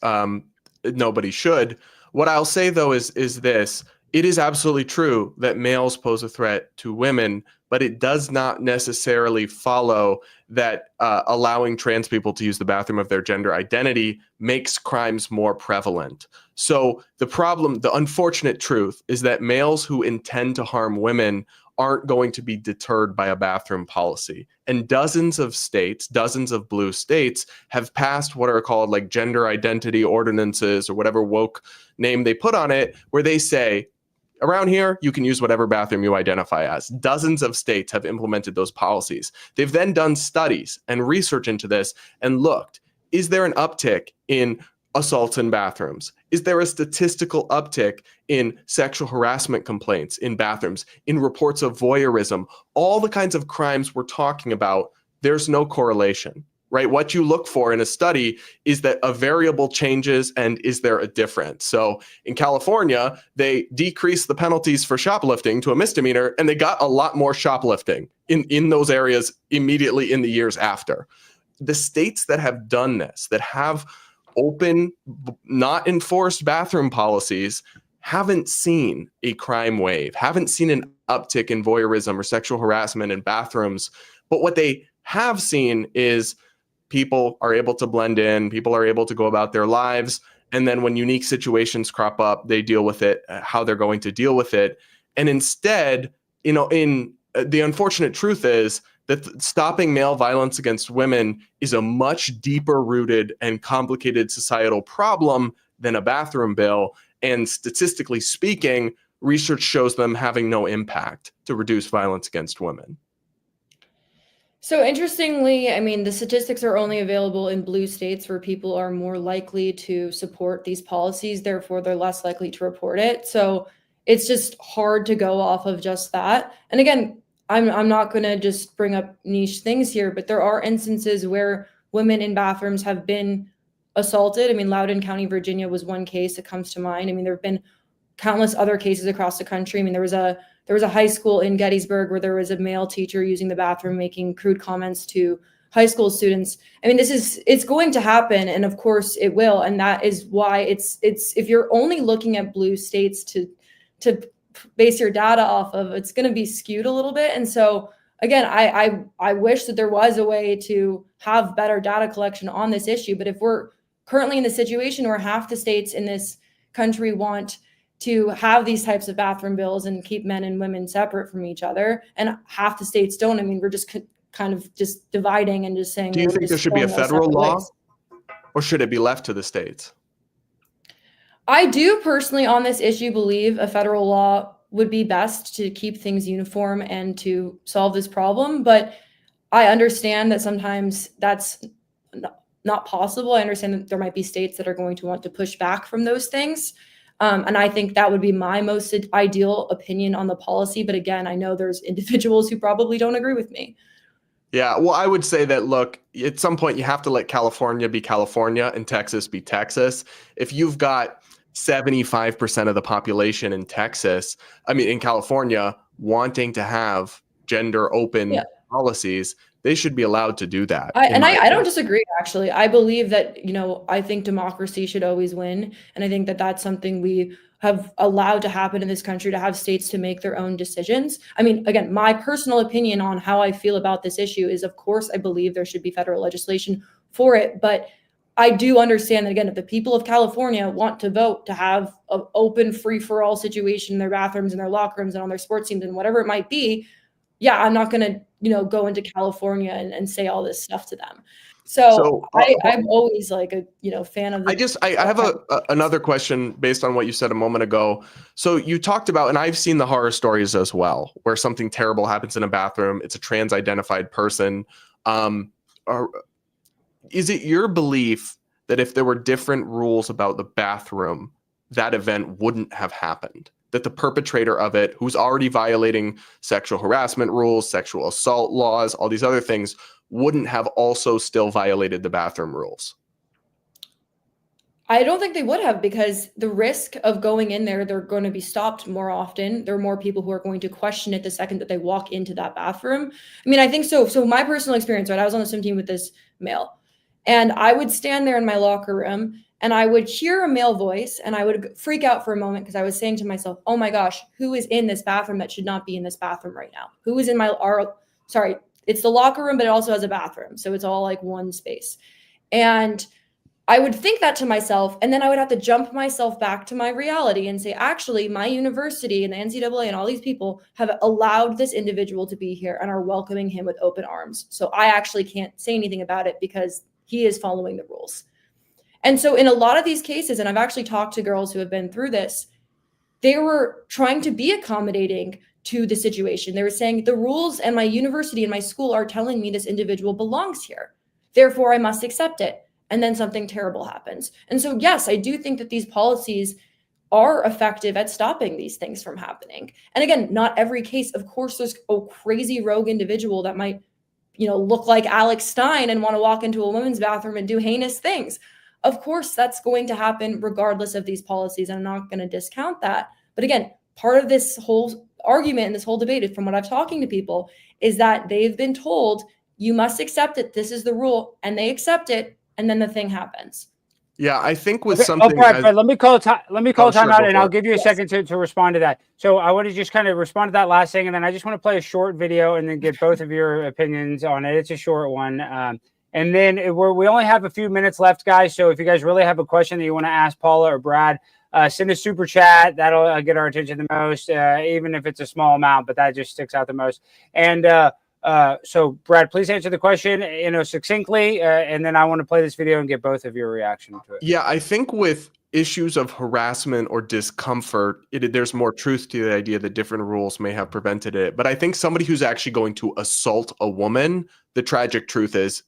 Nobody should. What I'll say, though, is this. It is absolutely true that males pose a threat to women, but it does not necessarily follow that allowing trans people to use the bathroom of their gender identity makes crimes more prevalent. So the unfortunate truth is that males who intend to harm women aren't going to be deterred by a bathroom policy. And dozens of blue states have passed what are called like gender identity ordinances or whatever woke name they put on it, where they say, around here, you can use whatever bathroom you identify as. Dozens of states have implemented those policies. They've then done studies and research into this and looked, is there an uptick in assaults in bathrooms? Is there a statistical uptick in sexual harassment complaints in bathrooms, in reports of voyeurism? All the kinds of crimes we're talking about, there's no correlation. Right? What you look for in a study is that a variable changes and is there a difference? So in California, they decreased the penalties for shoplifting to a misdemeanor, and they got a lot more shoplifting in those areas immediately in the years after. The states that have done this, that have open, not enforced bathroom policies, haven't seen a crime wave, haven't seen an uptick in voyeurism or sexual harassment in bathrooms. But what they have seen is people are able to blend in, people are able to go about their lives. And then when unique situations crop up, they deal with it, how they're going to deal with it. And instead, the unfortunate truth is that stopping male violence against women is a much deeper rooted and complicated societal problem than a bathroom bill. And statistically speaking, research shows them having no impact to reduce violence against women. So interestingly, I mean, the statistics are only available in blue states where people are more likely to support these policies. Therefore, they're less likely to report it. So it's just hard to go off of just that. And again, I'm not going to just bring up niche things here, but there are instances where women in bathrooms have been assaulted. I mean, Loudoun County, Virginia was one case that comes to mind. I mean, there have been countless other cases across the country. I mean, there was a high school in Gettysburg where there was a male teacher using the bathroom, making crude comments to high school students. I mean, it's going to happen. And of course it will. And that is why it's, if you're only looking at blue states to base your data off of, it's going to be skewed a little bit. And so again, I wish that there was a way to have better data collection on this issue. But if we're currently in the situation where half the states in this country want to have these types of bathroom bills and keep men and women separate from each other, and half the states don't, I mean, we're just kind of just dividing and just saying. Do you think there should be a federal law, or should it be left to the states? I do personally on this issue believe a federal law would be best to keep things uniform and to solve this problem. But I understand that sometimes that's not possible. I understand that there might be states that are going to want to push back from those things. And I think that would be my most ideal opinion on the policy. But again, I know there's individuals who probably don't agree with me. Yeah, well, I would say that, look, at some point you have to let California be California and Texas be Texas. If you've got 75% of the population in Texas, I mean, in California, wanting to have gender open policies, they should be allowed to do that. I don't disagree, actually. I believe that, I think democracy should always win. And I think that that's something we have allowed to happen in this country, to have states to make their own decisions. I mean, again, my personal opinion on how I feel about this issue is, of course, I believe there should be federal legislation for it. But I do understand that, again, if the people of California want to vote to have an open, free-for-all situation in their bathrooms and their locker rooms and on their sports teams and whatever it might be, yeah, I'm not going to, go into California and say all this stuff to them. So I'm always like a, fan of the— I have another question based on what you said a moment ago. So you talked about, and I've seen the horror stories as well, where something terrible happens in a bathroom. It's a trans-identified person. Is it your belief that if there were different rules about the bathroom, that event wouldn't have happened? That the perpetrator of it, who's already violating sexual harassment rules, sexual assault laws, all these other things, wouldn't have also still violated the bathroom rules? I don't think they would have, because the risk of going in there, they're going to be stopped more often. There are more people who are going to question it the second that they walk into that bathroom. I mean, I think so. So my personal experience, right? I was on the swim team with this male, and I would stand there in my locker room and I would hear a male voice and I would freak out for a moment, because I was saying to myself, oh my gosh, who is in this bathroom that should not be in this bathroom right now? Who is in it's the locker room, but it also has a bathroom. So it's all like one space. And I would think that to myself, and then I would have to jump myself back to my reality and say, actually, my university and the NCAA and all these people have allowed this individual to be here and are welcoming him with open arms. So I actually can't say anything about it because he is following the rules. And so in a lot of these cases, and I've actually talked to girls who have been through this, they were trying to be accommodating to the situation. They were saying, the rules and my university and my school are telling me this individual belongs here. Therefore, I must accept it. And then something terrible happens. And so, yes, I do think that these policies are effective at stopping these things from happening. And again, not every case, of course, there's a crazy rogue individual that might, look like Alex Stein and want to walk into a women's bathroom and do heinous things. Of course, that's going to happen regardless of these policies. I'm not going to discount that. But again, part of this whole argument and this whole debate, from what I'm talking to people, is that they've been told, you must accept it. This is the rule. And they accept it. And then the thing happens. Yeah, I think with something. Brad, let me call time out, and I'll give you a Yes. second to respond to that. So I want to just kind of respond to that last thing, and then I just want to play a short video and then get both of your opinions on it. It's a short one. And then we only have a few minutes left, guys. So if you guys really have a question that you want to ask Paula or Brad, send a super chat. That'll get our attention the most, even if it's a small amount, but that just sticks out the most. And so Brad, please answer the question, succinctly, and then I want to play this video and get both of your reaction to it. Yeah, I think with issues of harassment or discomfort, there's more truth to the idea that different rules may have prevented it. But I think somebody who's actually going to assault a woman, the tragic truth is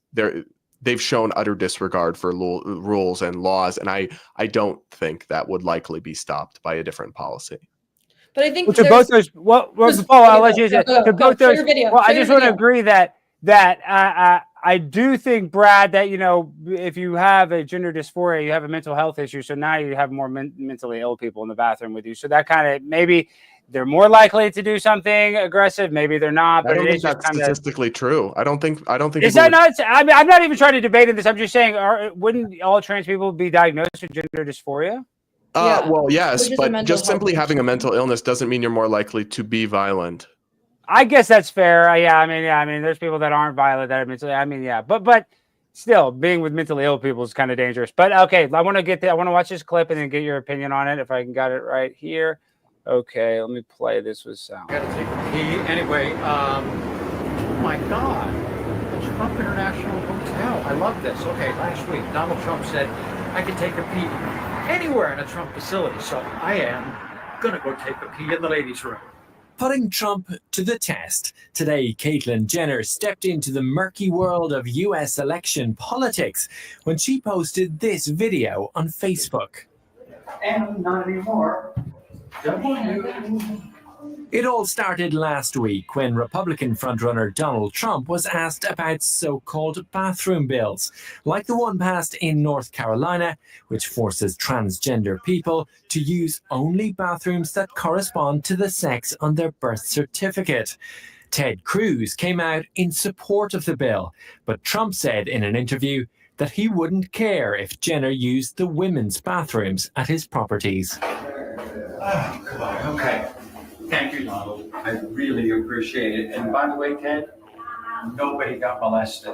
they've shown utter disregard for rules and laws, and I don't think that would likely be stopped by a different policy. But I think to both those, Paul, I'll let you say to both those. Well, I just want to agree that I do think, Brad, that if you have a gender dysphoria, you have a mental health issue. So now you have more mentally ill people in the bathroom with you. So that kind of, maybe they're more likely to do something aggressive. Maybe they're not. But I don't it think is that's just statistically true. I don't think. Is that not? I mean, I'm not even trying to debate this. I'm just saying, wouldn't all trans people be diagnosed with gender dysphoria? Yeah. Well, yes, but just simply having a issue. mental illness doesn't mean you're more likely to be violent. I guess that's fair. I mean, there's people that aren't violent that are mentally. But still, being with mentally ill people is kind of dangerous. But okay, I want to watch this clip and then get your opinion on it if I can got it right here. Okay, let me play this with sound. Got to take a pee anyway. Oh my God, the Trump International Hotel. I love this. Okay, last week Donald Trump said I could take a pee anywhere in a Trump facility, so I am gonna go take a pee in the ladies' room. Putting Trump to the test. Today, Caitlyn Jenner stepped into the murky world of US election politics when she posted this video on Facebook. And not anymore. It all started last week when Republican frontrunner Donald Trump was asked about so-called bathroom bills, like the one passed in North Carolina, which forces transgender people to use only bathrooms that correspond to the sex on their birth certificate. Ted Cruz came out in support of the bill, but Trump said in an interview that he wouldn't care if Jenner used the women's bathrooms at his properties. Oh, God. Okay. Thank you, Donald. I really appreciate it. And by the way, Ted, nobody got molested.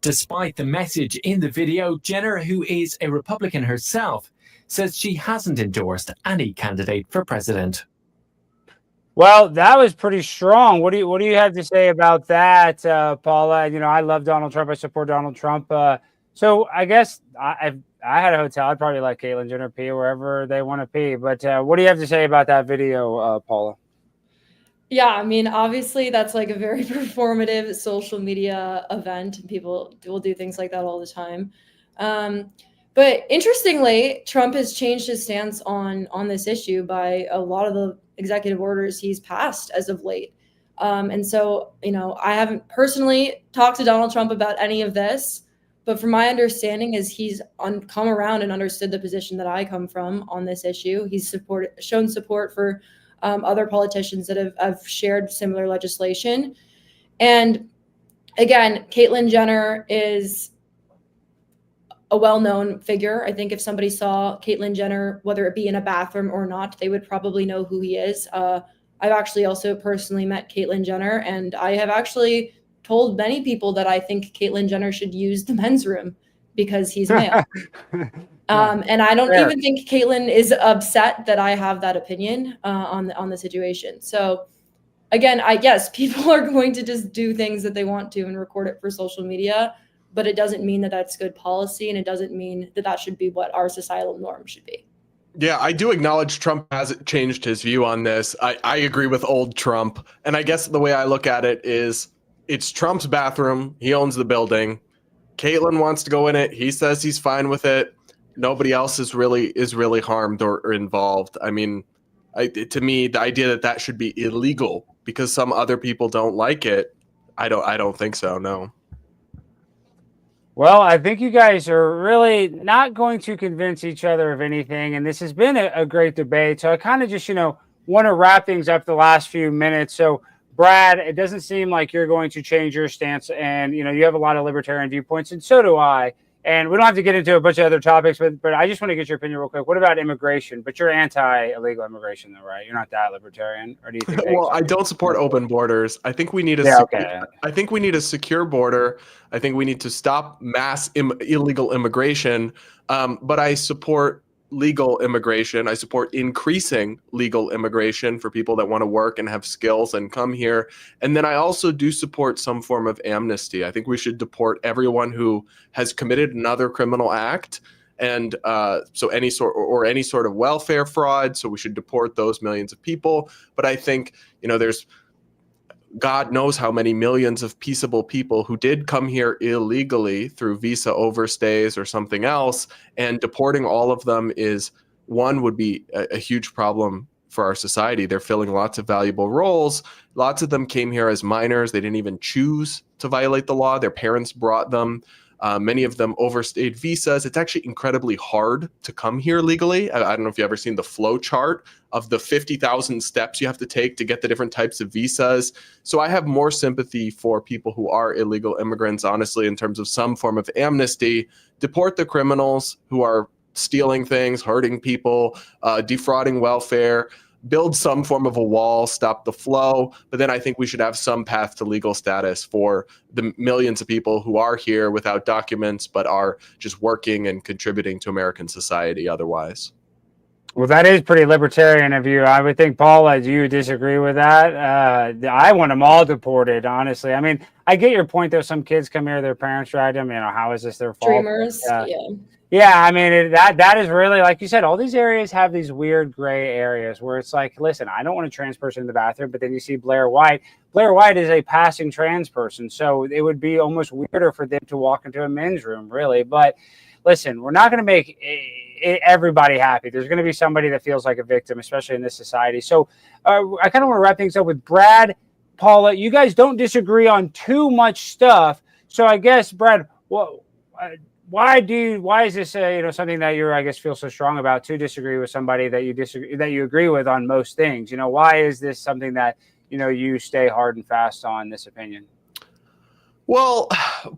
Despite the message in the video, Jenner, who is a Republican herself, says she hasn't endorsed any candidate for president. Well, that was pretty strong. What do you have to say about that, Paula? You know, I love Donald Trump. I support Donald Trump. So I guess if I had a hotel, I'd probably let Caitlyn Jenner pee wherever they want to pee. But what do you have to say about that video, Paula? Yeah, I mean, obviously that's like a very performative social media event, and people will do things like that all the time. But interestingly, Trump has changed his stance on this issue by a lot of the executive orders he's passed as of late. And so, you know, I haven't personally talked to Donald Trump about any of this, but from my understanding is he's come around and understood the position that I come from on this issue. He's shown support for other politicians that have shared similar legislation. And again, Caitlyn Jenner is a well-known figure. I think if somebody saw Caitlyn Jenner, whether it be in a bathroom or not, they would probably know who he is. I've actually also personally met Caitlyn Jenner, and I have actually told many people that I think Caitlyn Jenner should use the men's room because he's male. And I don't even think Caitlyn is upset that I have that opinion on the situation. So again, I guess people are going to just do things that they want to and record it for social media, but it doesn't mean that that's good policy, and it doesn't mean that that should be what our societal norm should be. Yeah, I do acknowledge Trump hasn't changed his view on this. I agree with old Trump. And I guess the way I look at it is it's Trump's bathroom. He owns the building. Caitlyn wants to go in it. He says he's fine with it. Nobody else is really harmed or involved. I mean, to me, the idea that should be illegal because some other people don't like it, I don't think so, no. Well, I think you guys are really not going to convince each other of anything, and this has been a great debate. So I kind of just, want to wrap things up the last few minutes. So, Brad, it doesn't seem like you're going to change your stance, and, you have a lot of libertarian viewpoints, and so do I. And we don't have to get into a bunch of other topics, but I just want to get your opinion real quick. What about immigration? But you're anti-illegal immigration, though, right? You're not that libertarian, or do you think? Well, I don't support open borders. I think we need I think we need a secure border. I think we need to stop mass illegal immigration. But I support legal immigration. I support increasing legal immigration for people that want to work and have skills and come here. And then I also do support some form of amnesty. I think we should deport everyone who has committed another criminal act. And so any sort of welfare fraud. So we should deport those millions of people. But I think, there's God knows how many millions of peaceable people who did come here illegally through visa overstays or something else, and deporting all of them would be a huge problem for our society. They're filling lots of valuable roles. Lots of them came here as minors. They didn't even choose to violate the law. Their parents brought them. Many of them overstayed visas. It's actually incredibly hard to come here legally. I don't know if you've ever seen the flow chart of the 50,000 steps you have to take to get the different types of visas. So I have more sympathy for people who are illegal immigrants, honestly, in terms of some form of amnesty. Deport the criminals who are stealing things, hurting people, defrauding welfare. Build some form of a wall, stop the flow. But then I think we should have some path to legal status for the millions of people who are here without documents, but are just working and contributing to American society otherwise. Well, that is pretty libertarian of you. I would think, Paula, do you disagree with that? I want them all deported, honestly. I mean, I get your point, though. Some kids come here, their parents dragged them. How is this their fault? Dreamers, yeah. Yeah, I mean, that is really, like you said, all these areas have these weird gray areas where it's like, listen, I don't want a trans person in the bathroom, but then you see Blair White. Blair White is a passing trans person, so it would be almost weirder for them to walk into a men's room, really. But listen, we're not going to make everybody happy. There's going to be somebody that feels like a victim, especially in this society. So I kind of want to wrap things up with Brad, Paula. You guys don't disagree on too much stuff. So I guess, Brad, why is this something that you feel so strong about, to disagree with somebody that you agree with on most things? Why is this something that you stay hard and fast on this opinion? Well,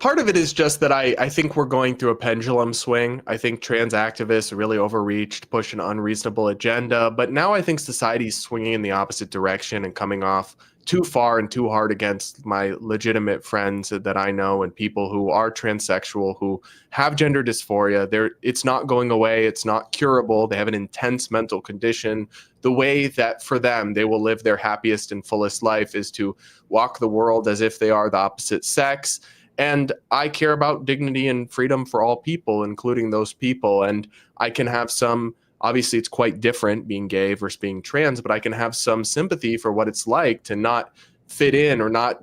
part of it is just that I think we're going through a pendulum swing. I think trans activists really overreached, push an unreasonable agenda. But now I think society's swinging in the opposite direction and coming off too far and too hard against my legitimate friends that I know and people who are transsexual, who have gender dysphoria. It's not going away. It's not curable. They have an intense mental condition. The way that for them they will live their happiest and fullest life is to walk the world as if they are the opposite sex. And I care about dignity and freedom for all people, including those people. And I can have some, obviously it's quite different being gay versus being trans, but I can have some sympathy for what it's like to not fit in or not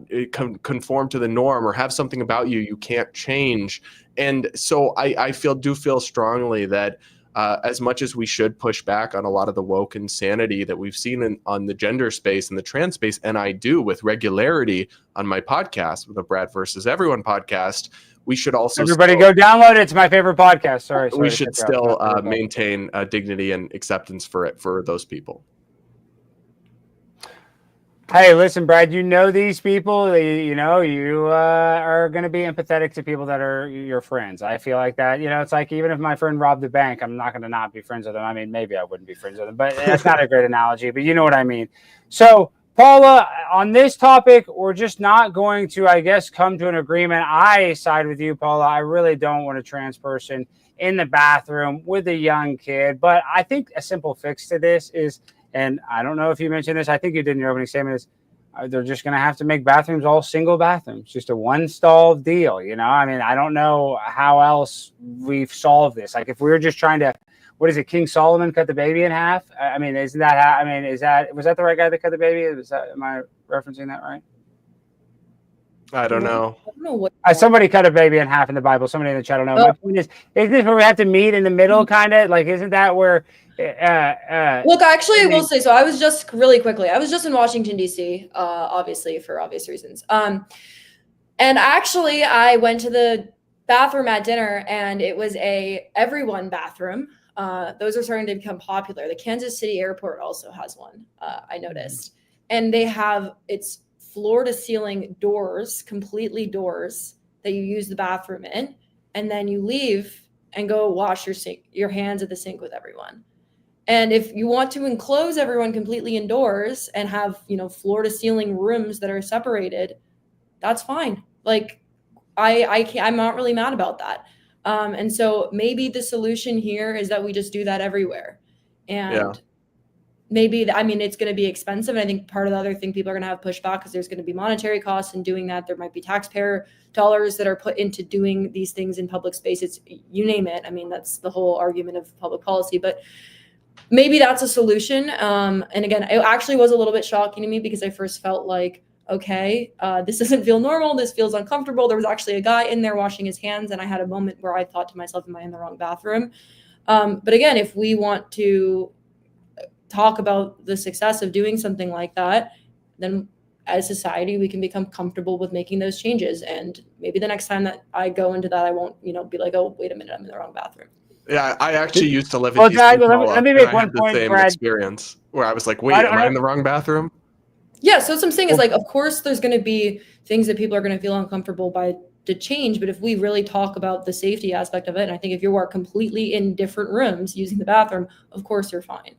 conform to the norm or have something about you can't change. And so I do feel strongly that as much as we should push back on a lot of the woke insanity that we've seen on the gender space and the trans space, and I do with regularity on my podcast, with the Brad versus Everyone podcast, we should also everybody go download it. It's my favorite podcast. Sorry we should still maintain dignity and acceptance for those people. Hey, listen, Brad, these people, you are going to be empathetic to people that are your friends. I feel like that, it's like, even if my friend robbed the bank, I'm not going to not be friends with them. I mean, maybe I wouldn't be friends with them, but that's not a great analogy, but you know what I mean. So, Paula, on this topic, we're just not going to, I guess, come to an agreement. I side with you, Paula. I really don't want a trans person in the bathroom with a young kid, but I think a simple fix to this is, and I don't know if you mentioned this, I think you did in your opening statement, is they're just going to have to make bathrooms all single bathrooms, just a one-stall deal, I mean, I don't know how else we've solved this. Like, if we were just trying to, what is it, King Solomon cut the baby in half? I mean, was that the right guy that cut the baby? Am I referencing that right? I don't know. I don't know what somebody cut a baby in half in the Bible. Somebody in the chat, I don't know. My point is this where we have to meet in the middle, kind of? Like, isn't that where... Look, actually, I will say, so I was just in Washington, D.C., obviously, for obvious reasons. And actually, I went to the bathroom at dinner, and it was a everyone bathroom. Those are starting to become popular. The Kansas City airport also has one, I noticed. And it's floor to ceiling doors, completely doors that you use the bathroom in. And then you leave and go wash your hands at the sink with everyone. And if you want to enclose everyone completely indoors and have, floor to ceiling rooms that are separated, that's fine. Like, I'm not really mad about that. And so maybe the solution here is that we just do that everywhere. And maybe, it's going to be expensive. And I think part of the other thing people are going to have pushback because there's going to be monetary costs in doing that. There might be taxpayer dollars that are put into doing these things in public spaces. You name it. That's the whole argument of public policy. But maybe that's a solution. And again, it actually was a little bit shocking to me because I first felt like, okay, this doesn't feel normal. This feels uncomfortable. There was actually a guy in there washing his hands, and I had a moment where I thought to myself, am I in the wrong bathroom? But again, if we want to talk about the success of doing something like that, then as society, we can become comfortable with making those changes. And maybe the next time that I go into that, I won't, be like, oh, wait a minute, I'm in the wrong bathroom. Yeah, I actually used to live in DC. Let me make one point, Brad. Experience where I was like, wait, am I in the wrong bathroom? Yeah, so what I'm saying is, like, of course, there's going to be things that people are going to feel uncomfortable by to change. But if we really talk about the safety aspect of it, and I think if you are completely in different rooms using the bathroom, of course, you're fine.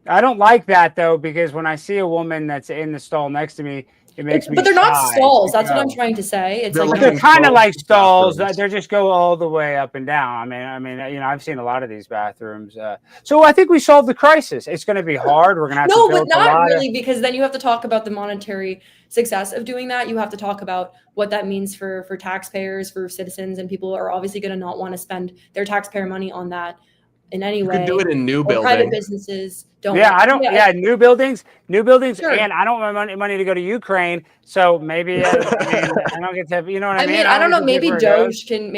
I don't like that, though, because when I see a woman that's in the stall next to me, it makes me But they're not shy. stalls. That's what I'm trying to say. It's like they're kind of like stalls. They just go all the way up and down. I mean, I've seen a lot of these bathrooms. So I think we solved the crisis. It's going to be hard. We're going to have to build but not really, because then you have to talk about the monetary success of doing that. You have to talk about what that means for taxpayers, for citizens, and people are obviously going to not want to spend their taxpayer money on that in any way. You could do it in new buildings. Private businesses don't. New buildings, sure. And I don't want money to go to Ukraine, so maybe I don't get to, you know what I mean? I don't know. Maybe Doge can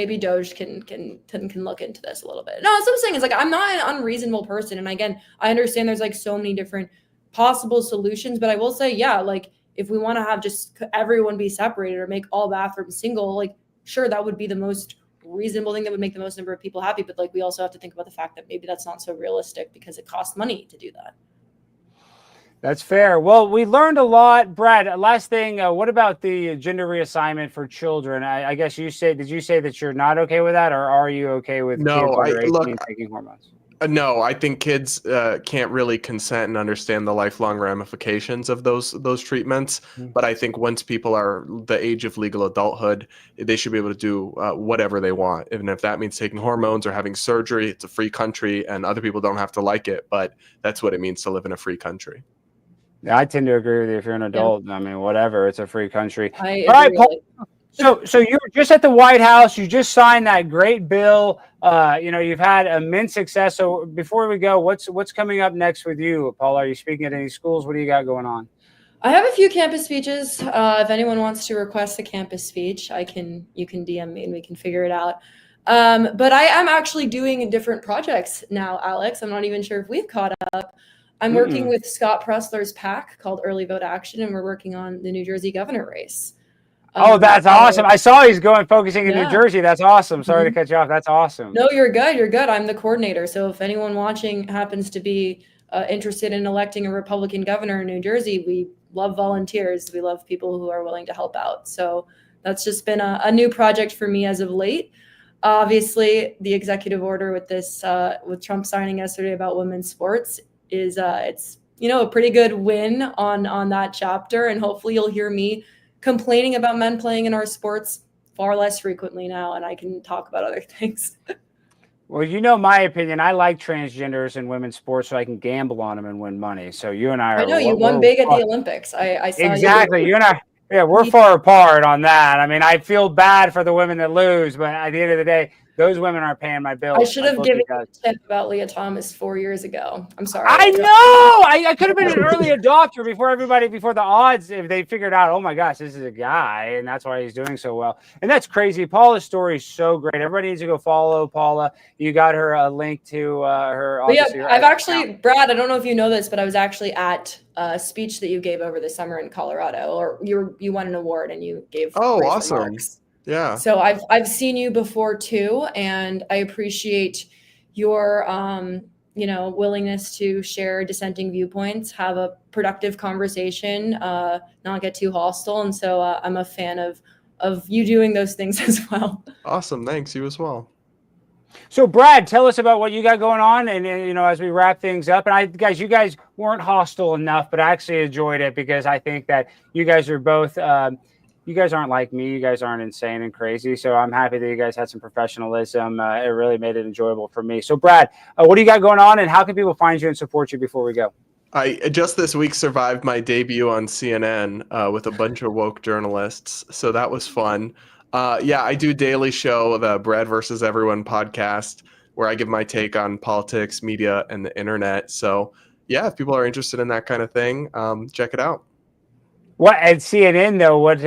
look into this a little bit. No, that's what I'm saying. Is like, I'm not an unreasonable person, and again, I understand there's like so many different possible solutions, but I will say, like, if we want to have just everyone be separated or make all bathrooms single, like, sure, that would be the most reasonable thing that would make the most number of people happy. But like, we also have to think about the fact that maybe that's not so realistic because it costs money to do that. That's fair. Well, we learned a lot. Brad, last thing, what about the gender reassignment for children? I guess did you say that you're not okay with that, or are you okay with No, kids under 18 look, taking hormones? No, I think kids can't really consent and understand the lifelong ramifications of those treatments. Mm. But I think once people are the age of legal adulthood, they should be able to do whatever they want. Even if that means taking hormones or having surgery, it's a free country and other people don't have to like it. But that's what it means to live in a free country. Yeah, I tend to agree with you. If you're an adult, I mean, whatever, it's a free country. I All right, agree, Paul. So you were just at the White House. You just signed that great bill. You've had immense success. So before we go, what's coming up next with you, Paul? Are you speaking at any schools? What do you got going on? I have a few campus speeches. If anyone wants to request a campus speech, you can DM me and we can figure it out. But I am actually doing different projects now, Alex. I'm not even sure if we've caught up. I'm working with Scott Pressler's PAC called Early Vote Action, and we're working on the New Jersey governor race. That's awesome. I saw he's focusing in New Jersey. That's awesome. Sorry to cut you off. That's awesome. No, you're good. You're good. I'm the coordinator. So if anyone watching happens to be interested in electing a Republican governor in New Jersey, we love volunteers. We love people who are willing to help out. So that's just been a new project for me as of late. Obviously, the executive order with this, with Trump signing yesterday about women's sports is it's a pretty good win on that chapter, and hopefully you'll hear me complaining about men playing in our sports far less frequently now, and I can talk about other things. Well, my opinion. I like transgenders in women's sports, so I can gamble on them and win money. So you and I you won big at the Olympics. I saw exactly. You and I, we're far apart on that. I mean, I feel bad for the women that lose, but at the end of the day, those women aren't paying my bills. I should have given you a tip about Lia Thomas 4 years ago. I'm sorry. I know. I could have been an early adopter before the odds, if they figured out, oh my gosh, this is a guy, and that's why he's doing so well. And that's crazy. Paula's story is so great. Everybody needs to go follow Paula. You got her a link to her. I've actually, Brad, I don't know if you know this, but I was actually at a speech that you gave over the summer in Colorado, or you won an award and you gave. Oh, awesome. Remarks. Yeah. So I've seen you before too, and I appreciate your willingness to share dissenting viewpoints, have a productive conversation, not get too hostile, and so I'm a fan of you doing those things as well. Awesome, thanks. You as well. So Brad, tell us about what you got going on, and as we wrap things up. And you guys weren't hostile enough, but I actually enjoyed it because I think that you guys are both. You guys aren't like me. You guys aren't insane and crazy. So I'm happy that you guys had some professionalism. It really made it enjoyable for me. So Brad, what do you got going on, and how can people find you and support you before we go? I just this week survived my debut on CNN with a bunch of woke journalists. So that was fun. I do a daily show, the Brad versus Everyone podcast, where I give my take on politics, media, and the internet. So yeah, if people are interested in that kind of thing, check it out. What at CNN though? What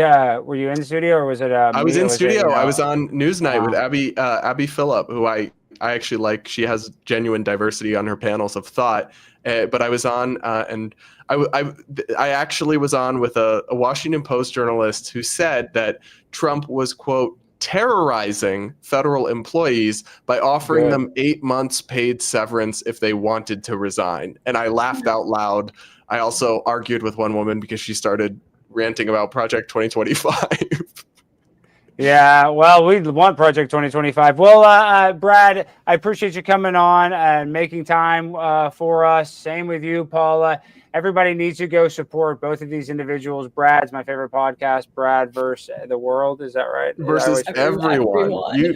were you in the studio, or was it? I was in studio. I was on Newsnight with Abby Phillip, who I actually like. She has genuine diversity on her panels of thought. But I was on, and I actually was on with a Washington Post journalist who said that Trump was, quote, terrorizing federal employees by offering them 8 months paid severance if they wanted to resign. And I laughed out loud. I also argued with one woman because she started ranting about Project 2025. Yeah, well, we want Project 2025. Well, Brad, I appreciate you coming on and making time for us. Same with you, Paula. Everybody needs to go support both of these individuals. Brad's my favorite podcast, Brad versus the world. Is that right? Versus everyone.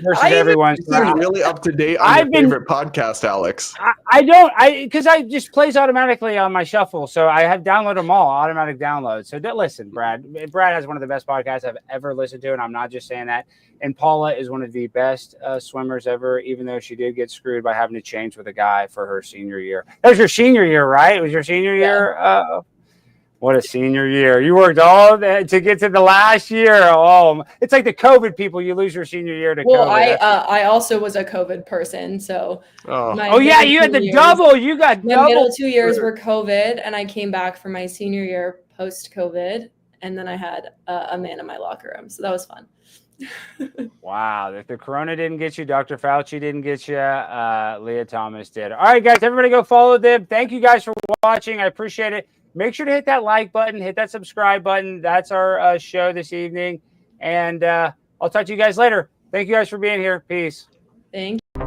Versus everyone. You're really up to date on your favorite podcast, Alex. Because I just plays automatically on my shuffle. So I have downloaded them all, automatic downloads. So listen, Brad has one of the best podcasts I've ever listened to. And I'm not just saying that. And Paula is one of the best swimmers ever, even though she did get screwed by having to change with a guy for her senior year. That was your senior year, right? It was your senior year? What a senior year. You worked all that to get to the last year. Oh, it's like the COVID people. You lose your senior year to COVID. I also was a COVID person. So you had the double. You got double. My middle 2 years were COVID, and I came back for my senior year post-COVID, and then I had a man in my locker room. So that was fun. Wow. If the corona didn't get you, Dr. Fauci didn't get you, Lia Thomas did. All right, guys, everybody go follow them. Thank you guys for watching. I appreciate it. make sure to hit that like button, hit that subscribe button. That's our show this evening. And I'll talk to you guys later. Thank you guys for being here. Peace. Thank you.